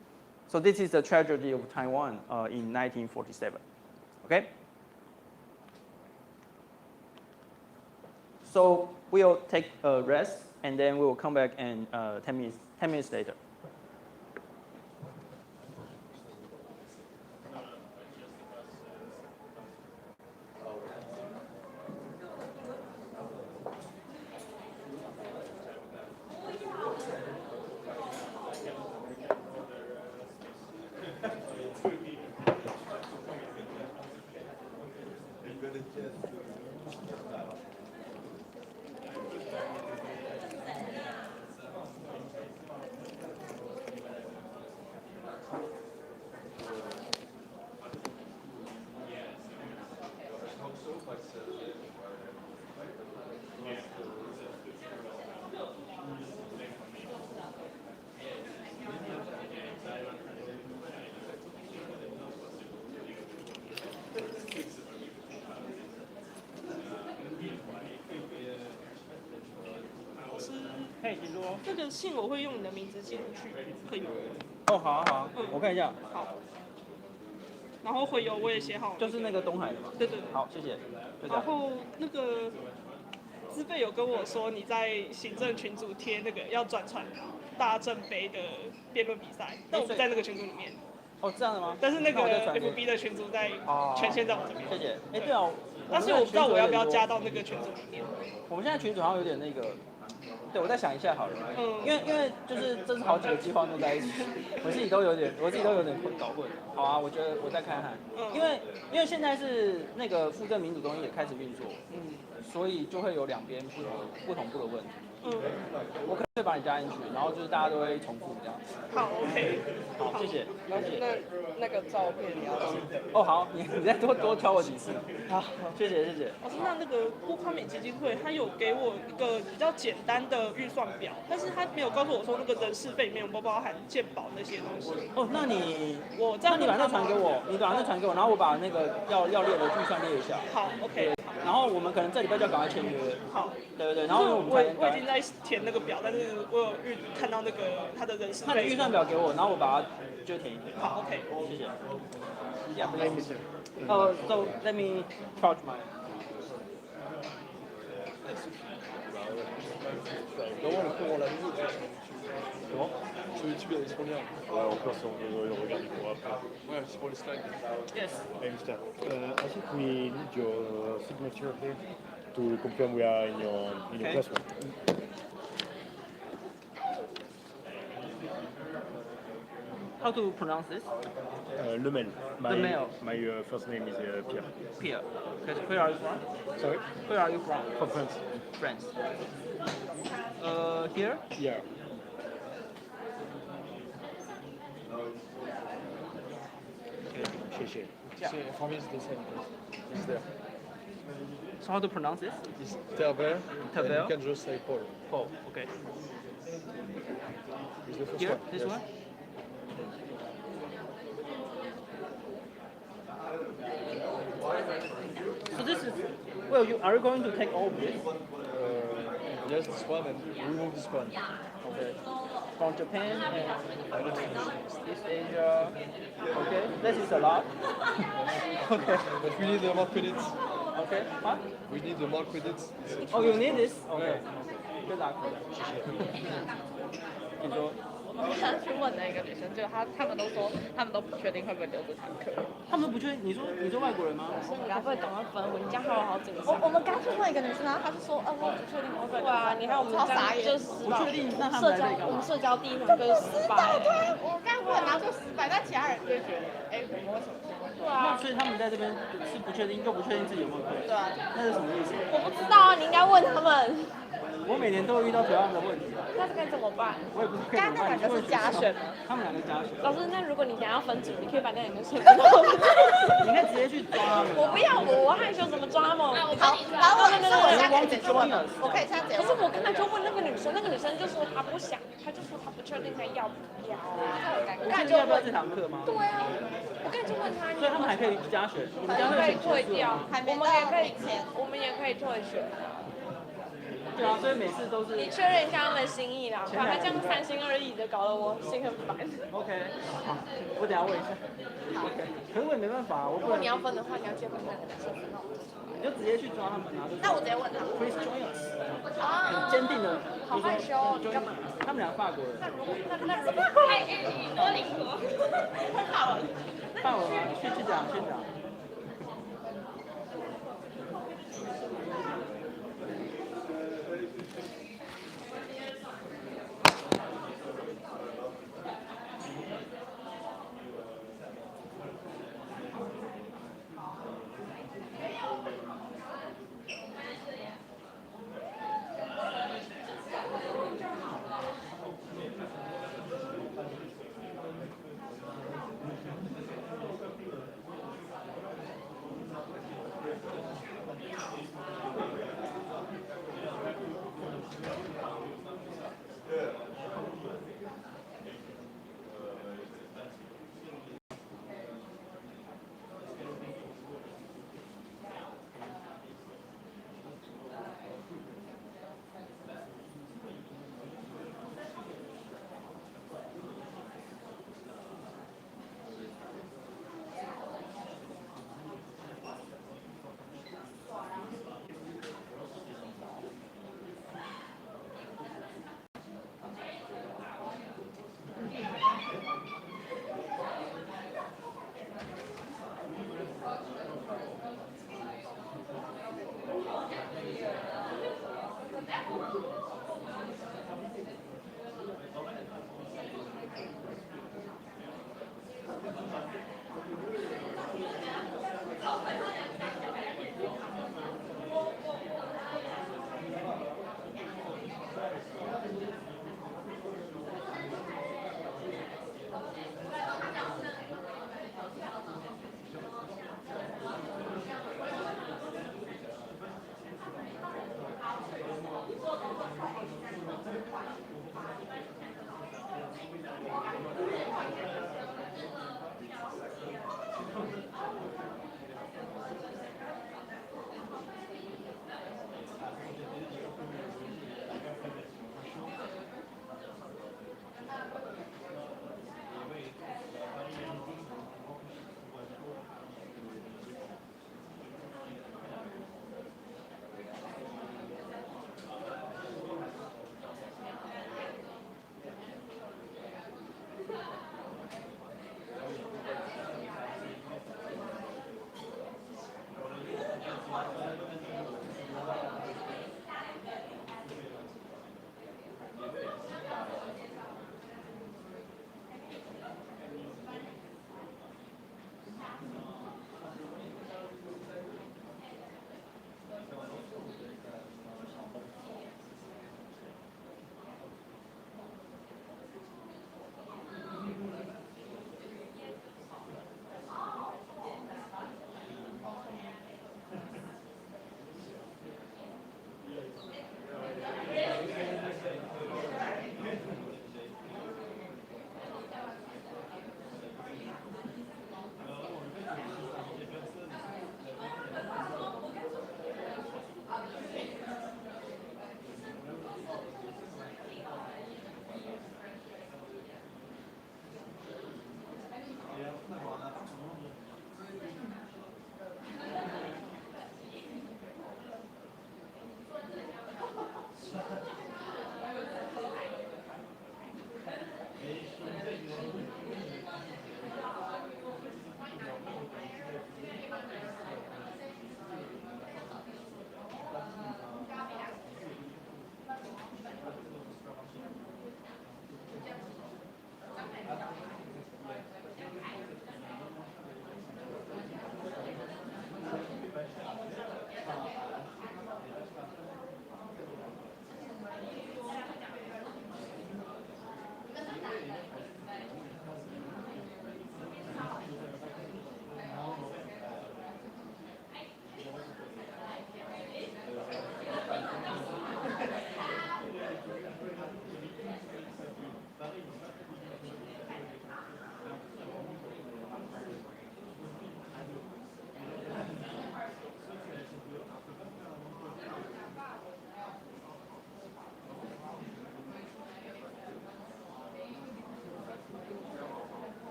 So this is the tragedy of Taiwan in 1947. Okay? So we'll take a rest, and then we will come back and 10 minutes later.嘿，请说。那个信我会用你的名字寄出去，可以吗？哦，好啊，好啊，我看一下。好。然后回邮我也写好。就是那个东海的嘛。对对。好，谢谢。然后那个资费有跟我说你在行政群组贴那个要转传大正杯的辩论比赛，但我不在那个群组里面。哦，这样的吗？但是那个 FB 的群组在权限在我这边。谢谢。哎，对啊。但是我不知道我要不要加到那个群组里面。我们现在群组好像有点那个。对，我再想一下好了。因为就是这是好几个计划弄在一起，我自己都有点搞混。好啊，我觉得我再看看。因为现在是那个附赠民主中心也开始运作，所以就会有两边不同步的问题。我可能会把你加进去，然后就是大家都会重复这样子。好 ，OK。好，谢谢。那个照片你要记得。哦，好，你再多挑我几次。好，谢谢。老师，那个郭宽美基金会他有给我一个比较简单的预算表，但是他没有告诉我说那个人事费里面有没有包含健保那些东西。哦，那你把那传给我，然后我把那个要列的预算列一下。好 ，OK。然后我们可能这礼拜就要赶快签约。好，对。然后我已经在填那个表，但是我有看到那个他的人事费。那你预算表给我，然后我把它就填一填。好 ，OK。谢谢。Yeah, please. So let me charge my. 等我了，过来你就什么？所以这边充量。Ouais, encore si on veut regarder pour après. Ouais, c'est pour les slides. Yes. I understand. I think we need your signature here to confirm we are in your classroom. How to pronounce this? Lemel. Lemel. My first name is Pierre. Pierre. Where are you from? Sorry? Where are you from? From France. France. Here? Yeah. Okay. Yeah. For me, it's the same. It's there. So how to pronounce this? It's Terver. Terver. You can just say Paul. Paul. Okay. It's the first Here? one. This yes. one? So this is, well, are you going to take all of this? Just this one and remove this one. Okay. From Japan and East Asia. Okay. This is a lot. Okay. But we need more credits. Okay. What? We need more credits. Oh, you need this? Okay. Good luck. 你说。我刚去问了一个女生，就他们都说他们都不确定会不会留这堂课。他们都不确定，你说外国人吗？所以你赶快分，我你家还有好紧张。我们刚去问一个女生，然后她就说，我不确定会不会。对啊，你看我们这样就不确定，那他们社交，我们社交第一堂就是失败。对啊，我刚问，然后说失败，但其他人就觉得，我们为什么？对啊，所以他们在这边是不确定，又不确定自己有没有课。对啊，那是什么意思？我不知道啊，你应该问他们。我每年都会遇到同样的问题啊。那该怎么办？我也不知道该怎么办。刚刚那两个是加选吗？他们两个加选。老师，那如果你等下要分组，你可以把那两个选到。你应该直接去抓他们。我不要，我害羞，怎么抓他们？好，然后我现在可以直接问了，我可以现在直接问。可是我刚才就问那个女生，那个女生就说她不想，她就说她不确定她要不要啊。我刚才就要不要这堂课吗？对啊，我刚才就问她，所以他们还可以加选，你们加可以退掉，还没到我们也可以明天，我们也可以退选。对啊，所以每次都是。你确认一下他们的心意啦，不然他这样三心二意的，搞得我心很烦。OK， 好，我等下问一下。OK， 可是我也没办法，我不能。如果你要分的话，你要结婚那个男生分到我。你就直接去抓他们啊！那我直接问他。 Please join us。啊，很坚定的。好害羞哦，你干嘛？他们俩法国人。那如果那如果多邻国，会法文。法文吗？去讲。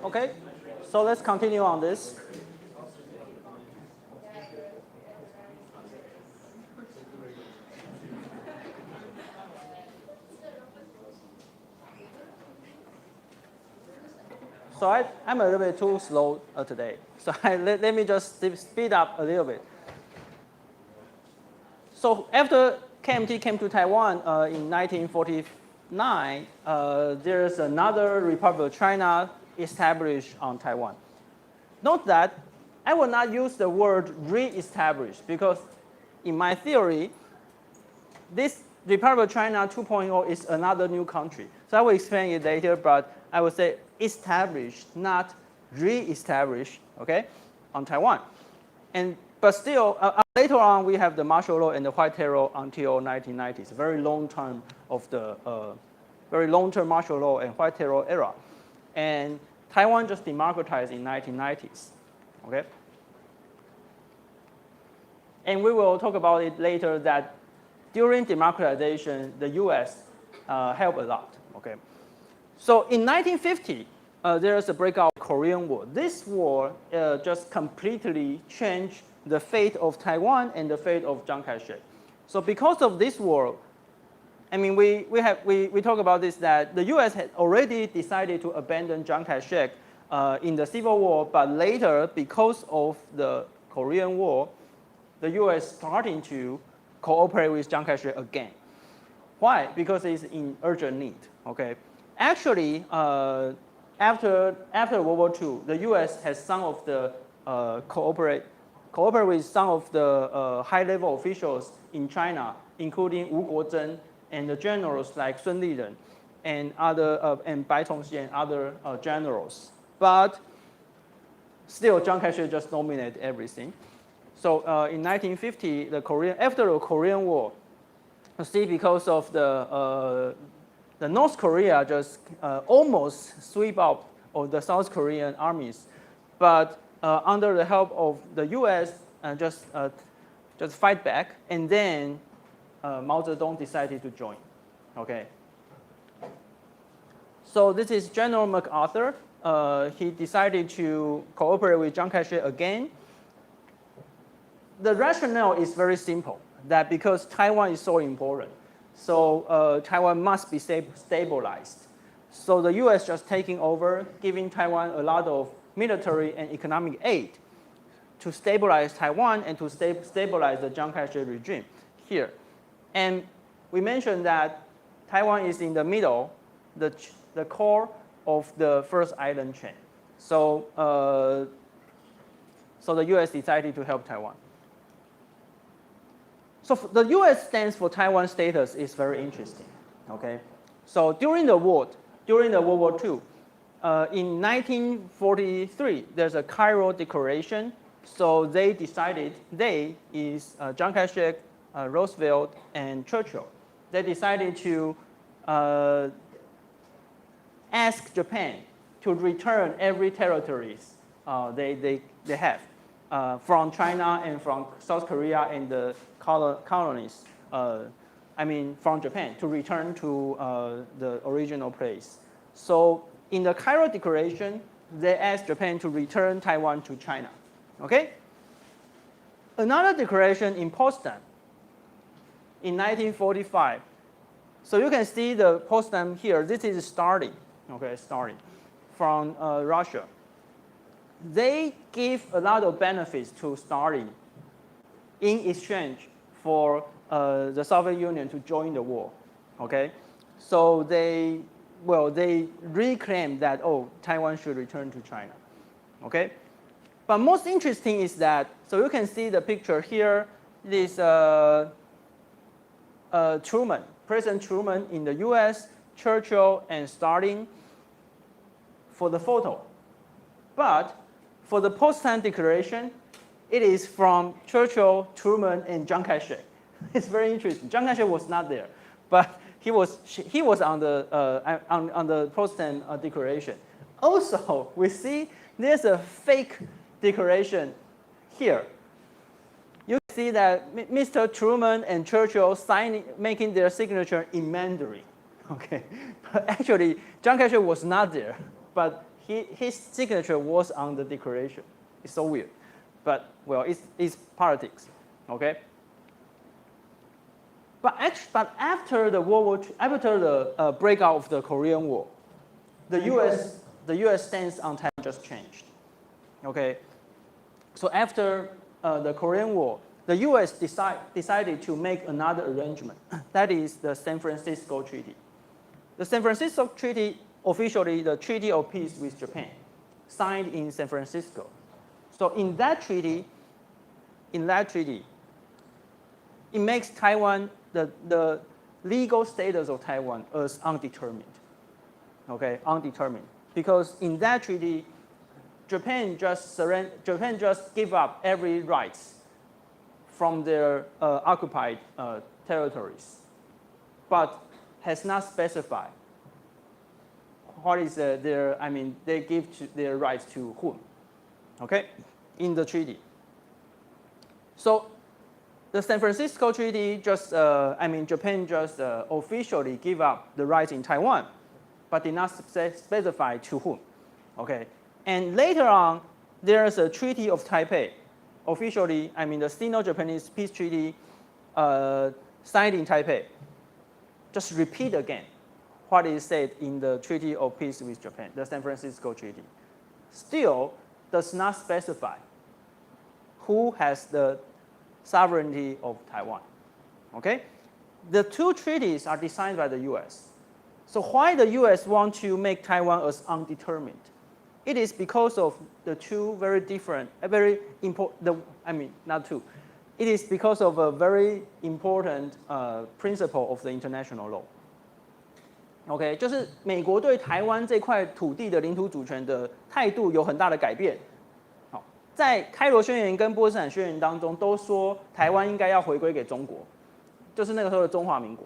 Okay, so let's continue on this. So I'm a little bit too slow today. So let me just speed up a little bit. So after KMT came to Taiwan in 1949, there's another Republic of China established on Taiwan. Note that I will not use the word re-establish because in my theory, this Republic of China 2.0 is another new country. So I will explain it later, but I will say established, not re-established, okay, on Taiwan. But still, later on, we have the martial law and the white terror until 1990s, a very long term of the very long-term martial law and white terror era. And Taiwan just democratized in 1990s, okay? And we will talk about it later that during democratization, the US helped a lot, okay? So in 1950, there's a breakout of the Korean War. This war just completely changed the fate of Taiwan and the fate of Chiang Kai-shek. So because of this war, I mean, we talk about this that the US had already decided to abandon Chiang Kai-shek in the Civil War, but later, because of the Korean War, the US starting to cooperate with Chiang Kai-shek again. Why? Because it's in urgent need, okay? Actually, after World War II, the US has some of the cooperate with some of the high-level officials in China, including Wu Guozhen and the generals like Sun Liren and and Bai Tongxi and other generals. But still, Chiang Kai-shek just dominated everything. So in 1950, after the Korean War, you see, because of the North Korea just almost sweep out of the South Korean armies, but under the help of the U.S. Just fight back, and then Mao Zedong decided to join. Okay. So this is General MacArthur. He decided to cooperate with Chiang Kai-shek again. The rationale is very simple, that because Taiwan is so important, so Taiwan must be stabilized. So the US just taking over, giving Taiwan a lot of military and economic aid to stabilize Taiwan and to stabilize the Chiang Kai-shek regime here. And we mentioned that Taiwan is in the middle, the core of the first island chain. So, so the US decided to help Taiwan. So the US stance for Taiwan status is very interesting, okay? So during the World War II, in 1943, there's a Cairo Declaration. So they decided, Chiang Kai-shek, Roosevelt, and Churchill, they decided to ask Japan to return every territories they have from China and from South Korea and the colonies, from Japan, to return to the original place. So in the Cairo Declaration, they asked Japan to return Taiwan to China, okay? Another declaration in Potsdam in 1945. So you can see the Potsdam here. This is starting, okay, starting from Russia. They give a lot of benefits to Stalin in exchange for the Soviet Union to join the war, okay? So they reclaim that, Taiwan should return to China, okay? But most interesting is that, so you can see the picture here, this Truman, President Truman in the US, Churchill and Stalin for the photo. But for the Potsdam Declaration, it is from Churchill, Truman, and Chiang Kai-shek. It's very interesting. Chiang Kai-shek was not there, but he was on the Potsdam Declaration. Also, we see there's a fake declaration here. You see that Mr. Truman and Churchill making their signature in Mandarin. Okay, but actually, Chiang Kai-shek was not there, but his signature was on the declaration. It's so weird, but well, it's politics, okay? But after the World War II, after the breakout of the Korean War, the U.S. stance on Taiwan just changed, okay? So after the Korean War, the U.S. decided to make another arrangement. That is the San Francisco Treaty. The San Francisco Treaty, officially the Treaty of Peace with Japan, signed in San Francisco. So in that treaty, it makes Taiwan, the legal status of Taiwan as undetermined. Okay, undetermined. Because in that treaty, Japan just give up every rights from their occupied territories, but has not specified what is their, I mean, they give their rights to whom, okay, in the treaty. So the San Francisco Treaty just, Japan just officially give up the rights in Taiwan, but did not specify to whom, okay. And later on, there's a Treaty of Taipei, officially, the Sino-Japanese Peace Treaty signed in Taipei. Just repeat again what is said in the Treaty of Peace with Japan, the San Francisco Treaty. Still does not specify who has the sovereignty of Taiwan, okay? The two treaties are designed by the US. So why the US want to make Taiwan as undetermined? It is because of the two very different, very important, not two. It is because of a very important principle of the international law. OK， 就是美国对台湾这块土地的领土主权的态度有很大的改变。好，在开罗宣言跟波茨坦宣言当中都说台湾应该要回归给中国，就是那个时候的中华民国。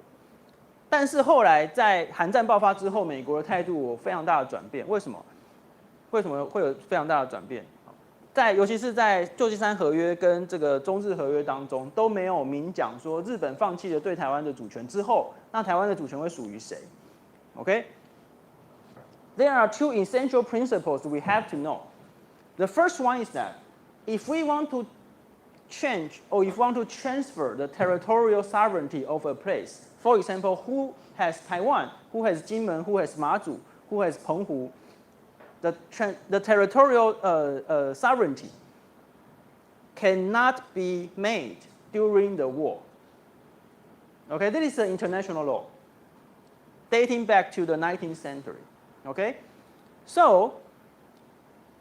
但是后来在韩战爆发之后，美国的态度有非常大的转变。为什么？为什么会有非常大的转变？尤其是在旧金山合约跟这个中日合约当中都没有明讲说日本放弃了对台湾的主权之后，那台湾的主权会属于谁？ Okay? There are two essential principles we have to know. The first one is that if we want to change or if we want to transfer the territorial sovereignty of a place, for example, who has Taiwan, who has Jinmen, who has Mazu, who has Penghu, the territorial sovereignty cannot be made during the war. Okay, this is an international law dating back to the 19th century, okay? So,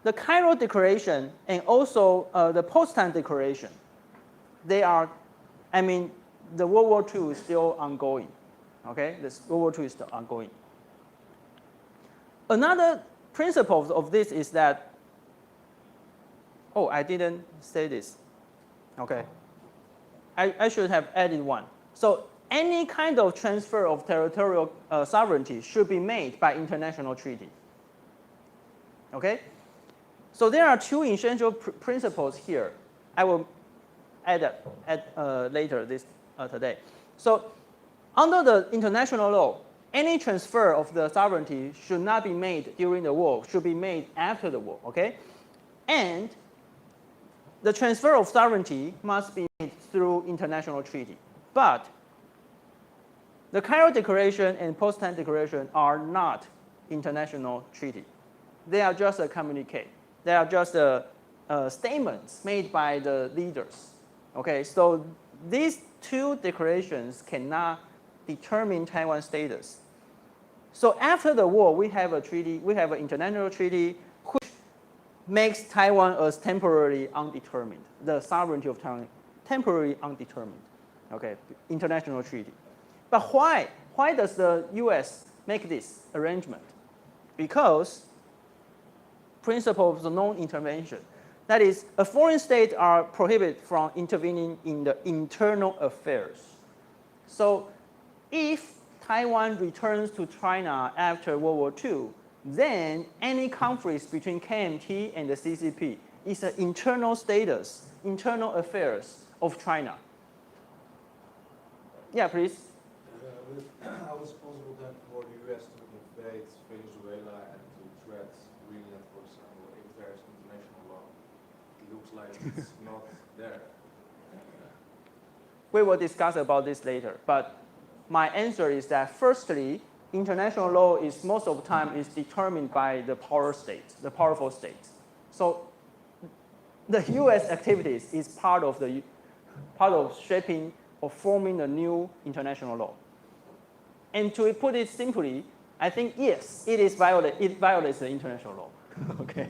the Cairo Declaration and also the Potsdam Declaration, they are, the World War II is still ongoing, okay? The World War II is still ongoing. Another principle of this is that, oh, I didn't say this, okay? I should have added one. So, any kind of transfer of territorial sovereignty should be made by international treaty. Okay? So there are two essential principles here. I will add later today. So under the international law, any transfer of the sovereignty should not be made during the war, should be made after the war, okay? And the transfer of sovereignty must be made through international treaty. But the Cairo Declaration and Potsdam Declaration are not international treaty. They are just a communique. They are just statements made by the leaders. Okay, so these two declarations cannot determine Taiwan's status. So after the war, we have a treaty, we have an international treaty which makes Taiwan as temporarily undetermined. The sovereignty of Taiwan temporarily undetermined. Okay, international treaty. But why? Why does the US make this arrangement? Because principle of the non-intervention. That is, a foreign state are prohibited from intervening in the internal affairs. So if Taiwan returns to China after World War II, then any conflicts between KMT and the CCP is an internal status, internal affairs of China. Yeah, please. How is it possible then for the US to invade Venezuela and to threat really enforce if there's international law. It looks like it's not there. We will discuss about this later, but my answer is that firstly, international law is most of the time is determined by the powerful states. So the U.S. activities is part of shaping or forming a new international law. And to put it simply, I think yes, it violates the international law. Okay.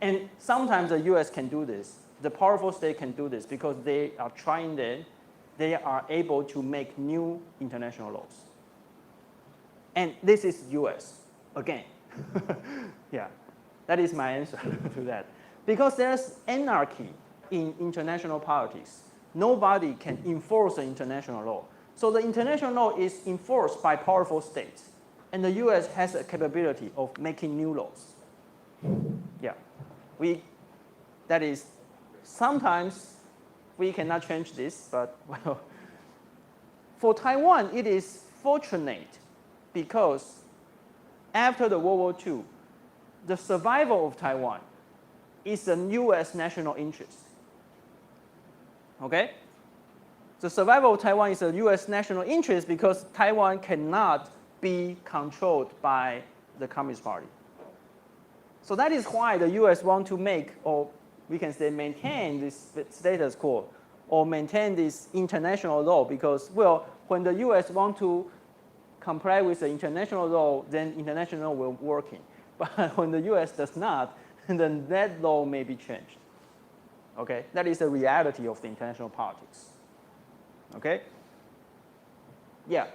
And sometimes the U.S. can do this. The powerful state can do this because they are trying that they are able to make new international laws. And this is U.S. again. Yeah, that is my answer to that. Because there's anarchy in international politics. Nobody can enforce the international law. So the international law is enforced by powerful states. And the U.S. has a capability of making new laws. Yeah, that is, sometimes we cannot change this, but well, for Taiwan, it is fortunate because after the World War II, the survival of Taiwan is a U.S. national interest. Okay? The survival of Taiwan is a U.S. national interest because Taiwan cannot be controlled by the Communist Party. So that is why the U.S. want to make, or we can say maintain this status quo, or maintain this international law because, well, when the U.S. want to comply with the international law, then international law will working. But when the U.S. does not, then that law may be changed. Okay, that is the reality of the international politics. Okay? Yeah,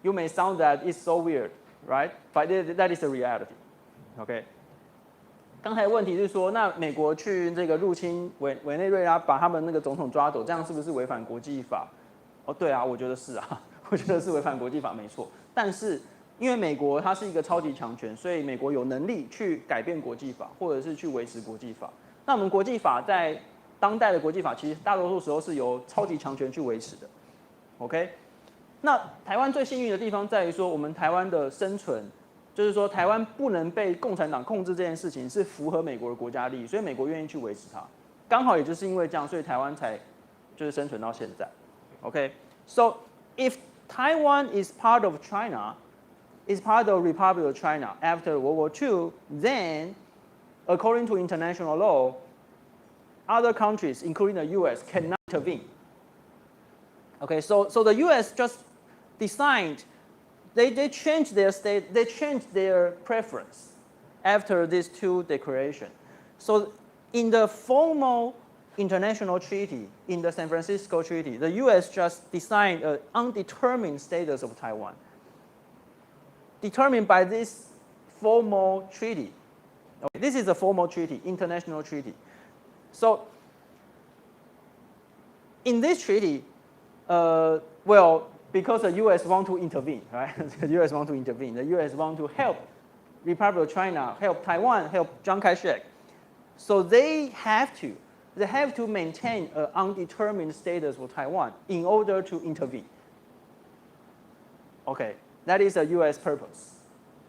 you may sound that it's so weird, right? But that is the reality. Okay? 刚才问题是说，那美国去这个入侵委内瑞拉，把他们那个总统抓走，这样是不是违反国际法？哦，对啊，我觉得是啊，我觉得是违反国际法，没错。但是因为美国它是一个超级强权，所以美国有能力去改变国际法，或者是去维持国际法。那我们国际法在当代的国际法，其实大多数时候是由超级强权去维持的。OK， 那台湾最幸运的地方在于说，我们台湾的生存。就是说，台湾不能被共产党控制这件事情是符合美国的国家利益，所以美国愿意去维持它。刚好也就是因为这样，所以台湾才就是生存到现在。Okay, so if Taiwan is part of China, is part of the Republic of China after World War II, then, according to international law, other countries, including the U.S., cannot intervene. Okay, so the U.S. just decided. They changed their state, they changed their preference after these two declarations. So in the formal international treaty, in the San Francisco Treaty, the U.S. just designed an undetermined status of Taiwan, determined by this formal treaty. Okay, this is a formal treaty, international treaty. So in this treaty, well, because the U.S. want to intervene, right? The U.S. want to intervene. The U.S. want to help Republic of China, help Taiwan, help Chiang Kai-shek. So they have to maintain an undetermined status for Taiwan in order to intervene. Okay, that is a U.S. purpose.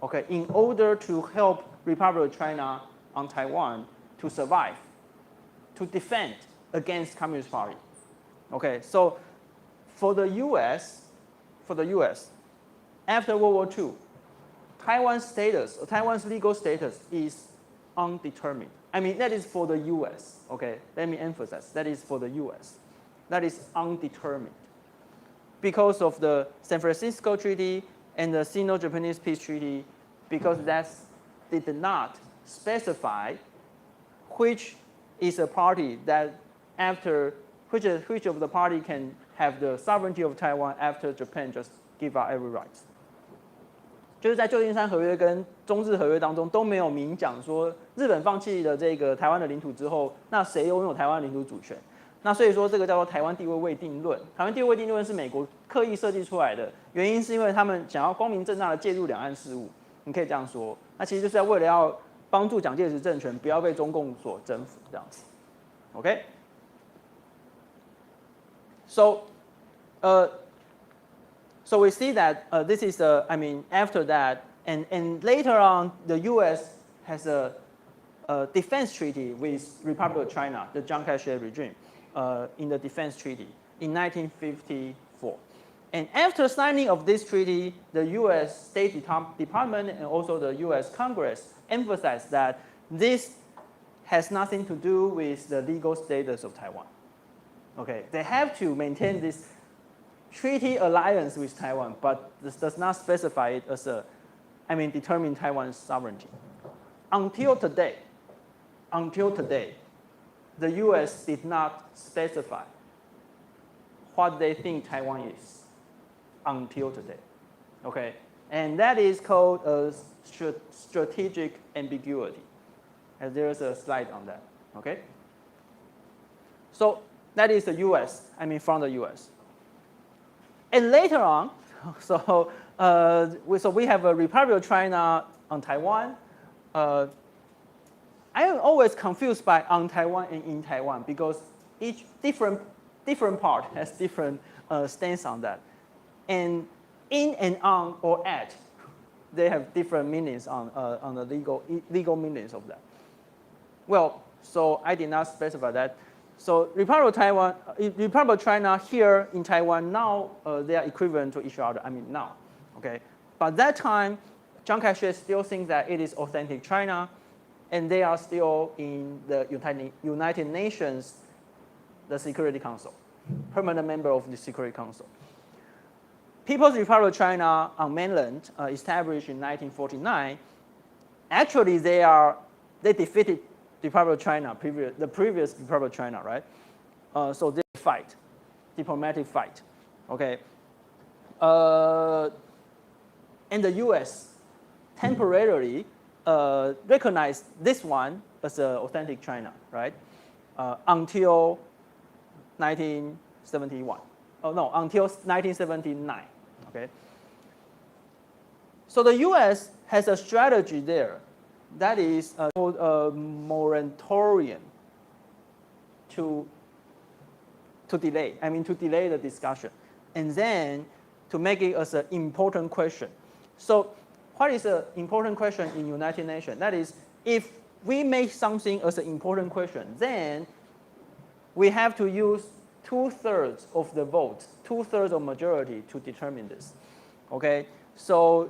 Okay, in order to help Republic of China on Taiwan to survive, to defend against Communist Party. Okay, so for the U.S., after World War II, Taiwan's legal status is undetermined. I mean, that is for the U.S., okay? Let me emphasize, that is for the U.S. That is undetermined. Because of the San Francisco Treaty and the Sino-Japanese Peace Treaty, because that did not specify which is a party that after, which of the party can have the sovereignty of Taiwan after Japan just give out every right. 就是在旧金山合约跟中日合约当中都没有明讲说日本放弃了这个台湾的领土之后，那谁拥有台湾领土主权？那所以说这个叫做台湾地位未定论。台湾地位未定论是美国刻意设计出来的，原因是因为他们想要光明正大的介入两岸事务，你可以这样说。那其实就是为了要帮助蒋介石政权不要被中共所征服这样子。OK。So, so we see that this is, I mean, after that, and later on, the U.S. has a defense treaty with Republic of China, the Chiang Kai-shek regime, in the defense treaty in 1954. And after signing of this treaty, the U.S. State Department and also the U.S. Congress emphasized that this has nothing to do with the legal status of Taiwan. Okay, they have to maintain this treaty alliance with Taiwan, but this does not specify it as determine Taiwan's sovereignty. Until today, the U.S. did not specify what they think Taiwan is. Until today, okay, and that is called a strategic ambiguity. And there's a slide on that, okay. So that is the U.S. From the U.S. And later on, so we have a Republic of China on Taiwan. I am always confused by on Taiwan and in Taiwan because each different part has different stance on that. And in and on or at, they have different meanings on the legal meanings of that. Well, so I did not specify that. So Republic of China here in Taiwan now they are equivalent to each other. Now, okay. But that time, Chiang Kai-shek still thinks that it is authentic China, and they are still in the United Nations, the Security Council, permanent member of the Security Council. People's Republic of China on mainland, established in 1949, actually they defeated the Republic of China, the previous Republic of China, right? So they fight, diplomatic fight, okay? And the U.S. temporarily recognized this one as authentic China, right? Until 1971. Oh no, until 1979, okay? So the U.S. has a strategy there that is called a moratorium to delay the discussion, and then to make it as an important question. So what is an important question in United Nations? That is, if we make something as an important question, then we have to use 2/3 of the vote, 2/3 of majority to determine this, okay? So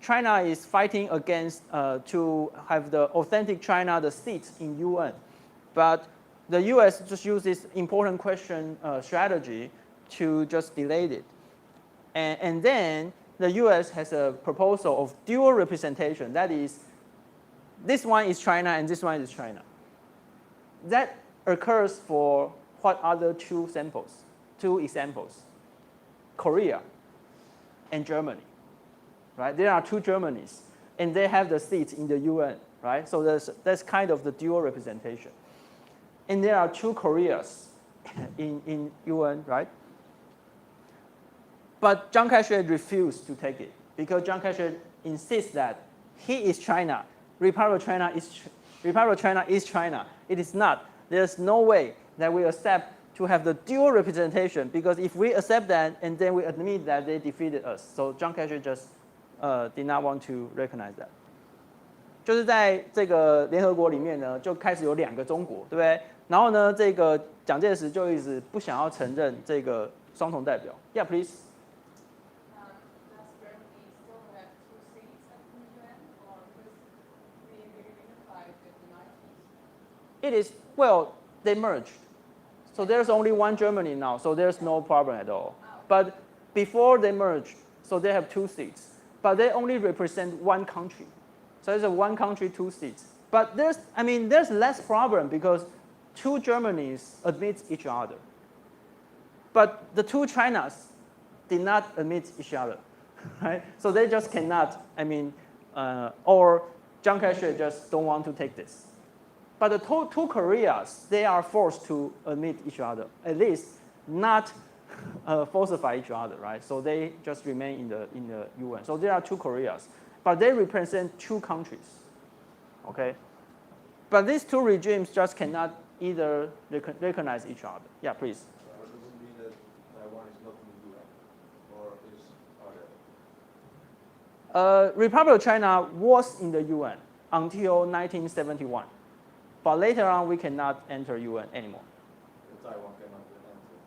China is fighting against to have the authentic China, the seats in UN, but the U.S. just uses important question strategy to just delay it, and then the U.S. has a proposal of dual representation. That is, this one is China and this one is China. That occurs for what other two examples? Korea and Germany, right? There are two Germanys, and they have the seats in the UN, right? So that's kind of the dual representation. And there are two Koreas in UN, right? But Chiang Kai-shek refused to take it because Chiang Kai-shek insists that he is China, Republic of China is China. It is not. There's no way that we accept to have the dual representation, because if we accept that and then we admit that they defeated us, so Chiang Kai-shek just did not want to recognize that. 就是在这个联合国里面呢，就开始有2个中国，对不对？然后呢，这个蒋介石就一直不想要承认这个双重代表。Yeah, please. Does Germany still have 2 seats at the UN, or was being reunified with the 90s? It is, well, they merged. So there's only one Germany now, so there's no problem at all. But before they merged, so they have 2 seats, but they only represent one country. So it's a 1 country, 2 seats. But there's less problem because 2 Germanys admit each other. But the 2 Chinas did not admit each other, right? So they just cannot, or Chiang Kai-shek just don't want to take this. But the 2 Koreas, they are forced to admit each other, at least not falsify each other, right? So they just remain in the UN. So there are 2 Koreas, but they represent 2 countries, okay? But these 2 regimes just cannot either recognize each other. Yeah, please. Does it mean that Taiwan is not in the UN, or are they? Republic of China was in the UN, until 1971. But later on, we cannot enter UN anymore. Taiwan cannot enter.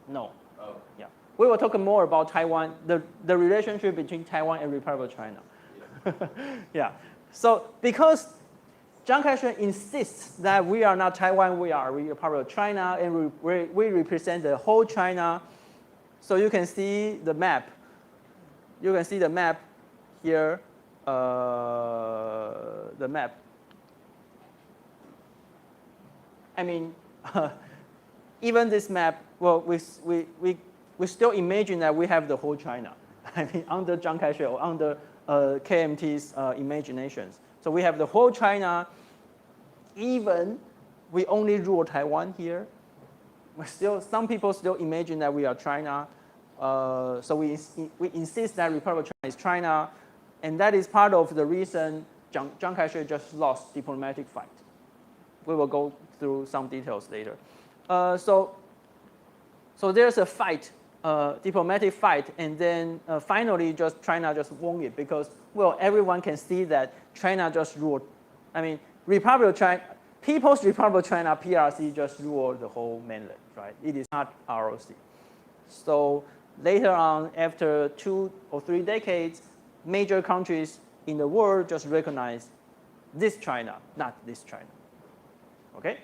No. Oh. Yeah. We will talk more about Taiwan, the relationship between Taiwan and Republic of China. Yeah. So because Chiang Kai-shek insists that we are not Taiwan, we are Republic of China, and we represent the whole China. So you can see the map. You can see the map here. The map. I mean, even this map, well, we still imagine that we have the whole China. I mean, under Chiang Kai-shek or under KMT's imaginations. So we have the whole China. Even we only rule Taiwan here. Some people still imagine that we are China. So we insist that Republic of China is China, and that is part of the reason Chiang Kai-shek just lost diplomatic fight. We will go through some details later. So there's a fight, diplomatic fight, and then finally China just won it because, well, everyone can see that China just ruled. I mean, Republic of China, People's Republic of China, PRC, just ruled the whole mainland, right? It is not ROC. So later on, after 2 or 3 decades, major countries in the world just recognize this China, not this China. Okay?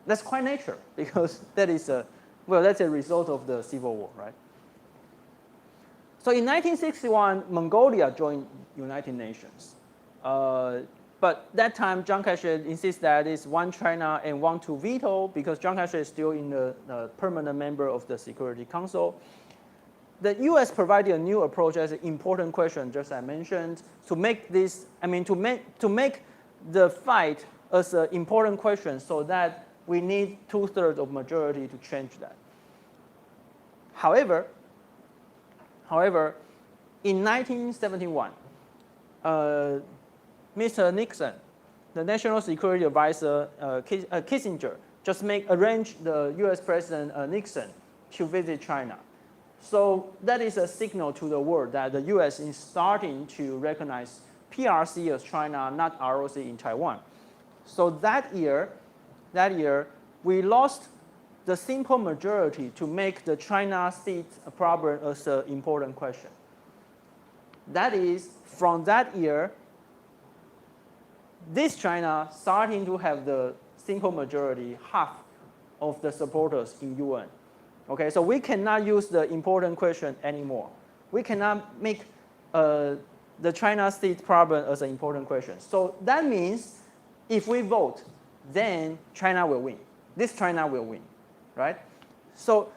That's quite natural because that's a result of the Civil War, right? So in 1961, Mongolia joined United Nations. But that time, Chiang Kai-shek insists that it's one China and want to veto because Chiang Kai-shek is still in the permanent member of the Security Council. The U.S. provided a new approach as an important question, just as I mentioned, to make this, to make the fight as an important question so that we need 2/3 of majority to change that. However, in 1971, Mr. Nixon, the National Security Advisor, Kissinger, just arranged the U.S. President Nixon to visit China. So that is a signal to the world that the U.S. is starting to recognize PRC as China, not ROC in Taiwan. So that year, we lost the simple majority to make the China seat problem as an important question. That is, from that year, this China starting to have the simple majority, half of the supporters in UN. Okay, so we cannot use the important question anymore. We cannot make the China seat problem as an important question. So that means if we vote, then China will win. This China will win, right? So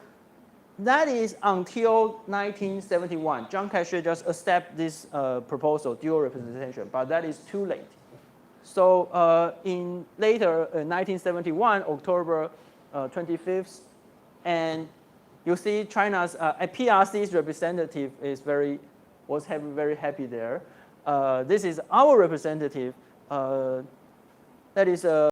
that is until 1971. Chiang Kai-shek just accept this proposal, dual representation, but that is too late. So in 1971, October 25th, and you see China's PRC's representative was very happy there. This is our representative. That is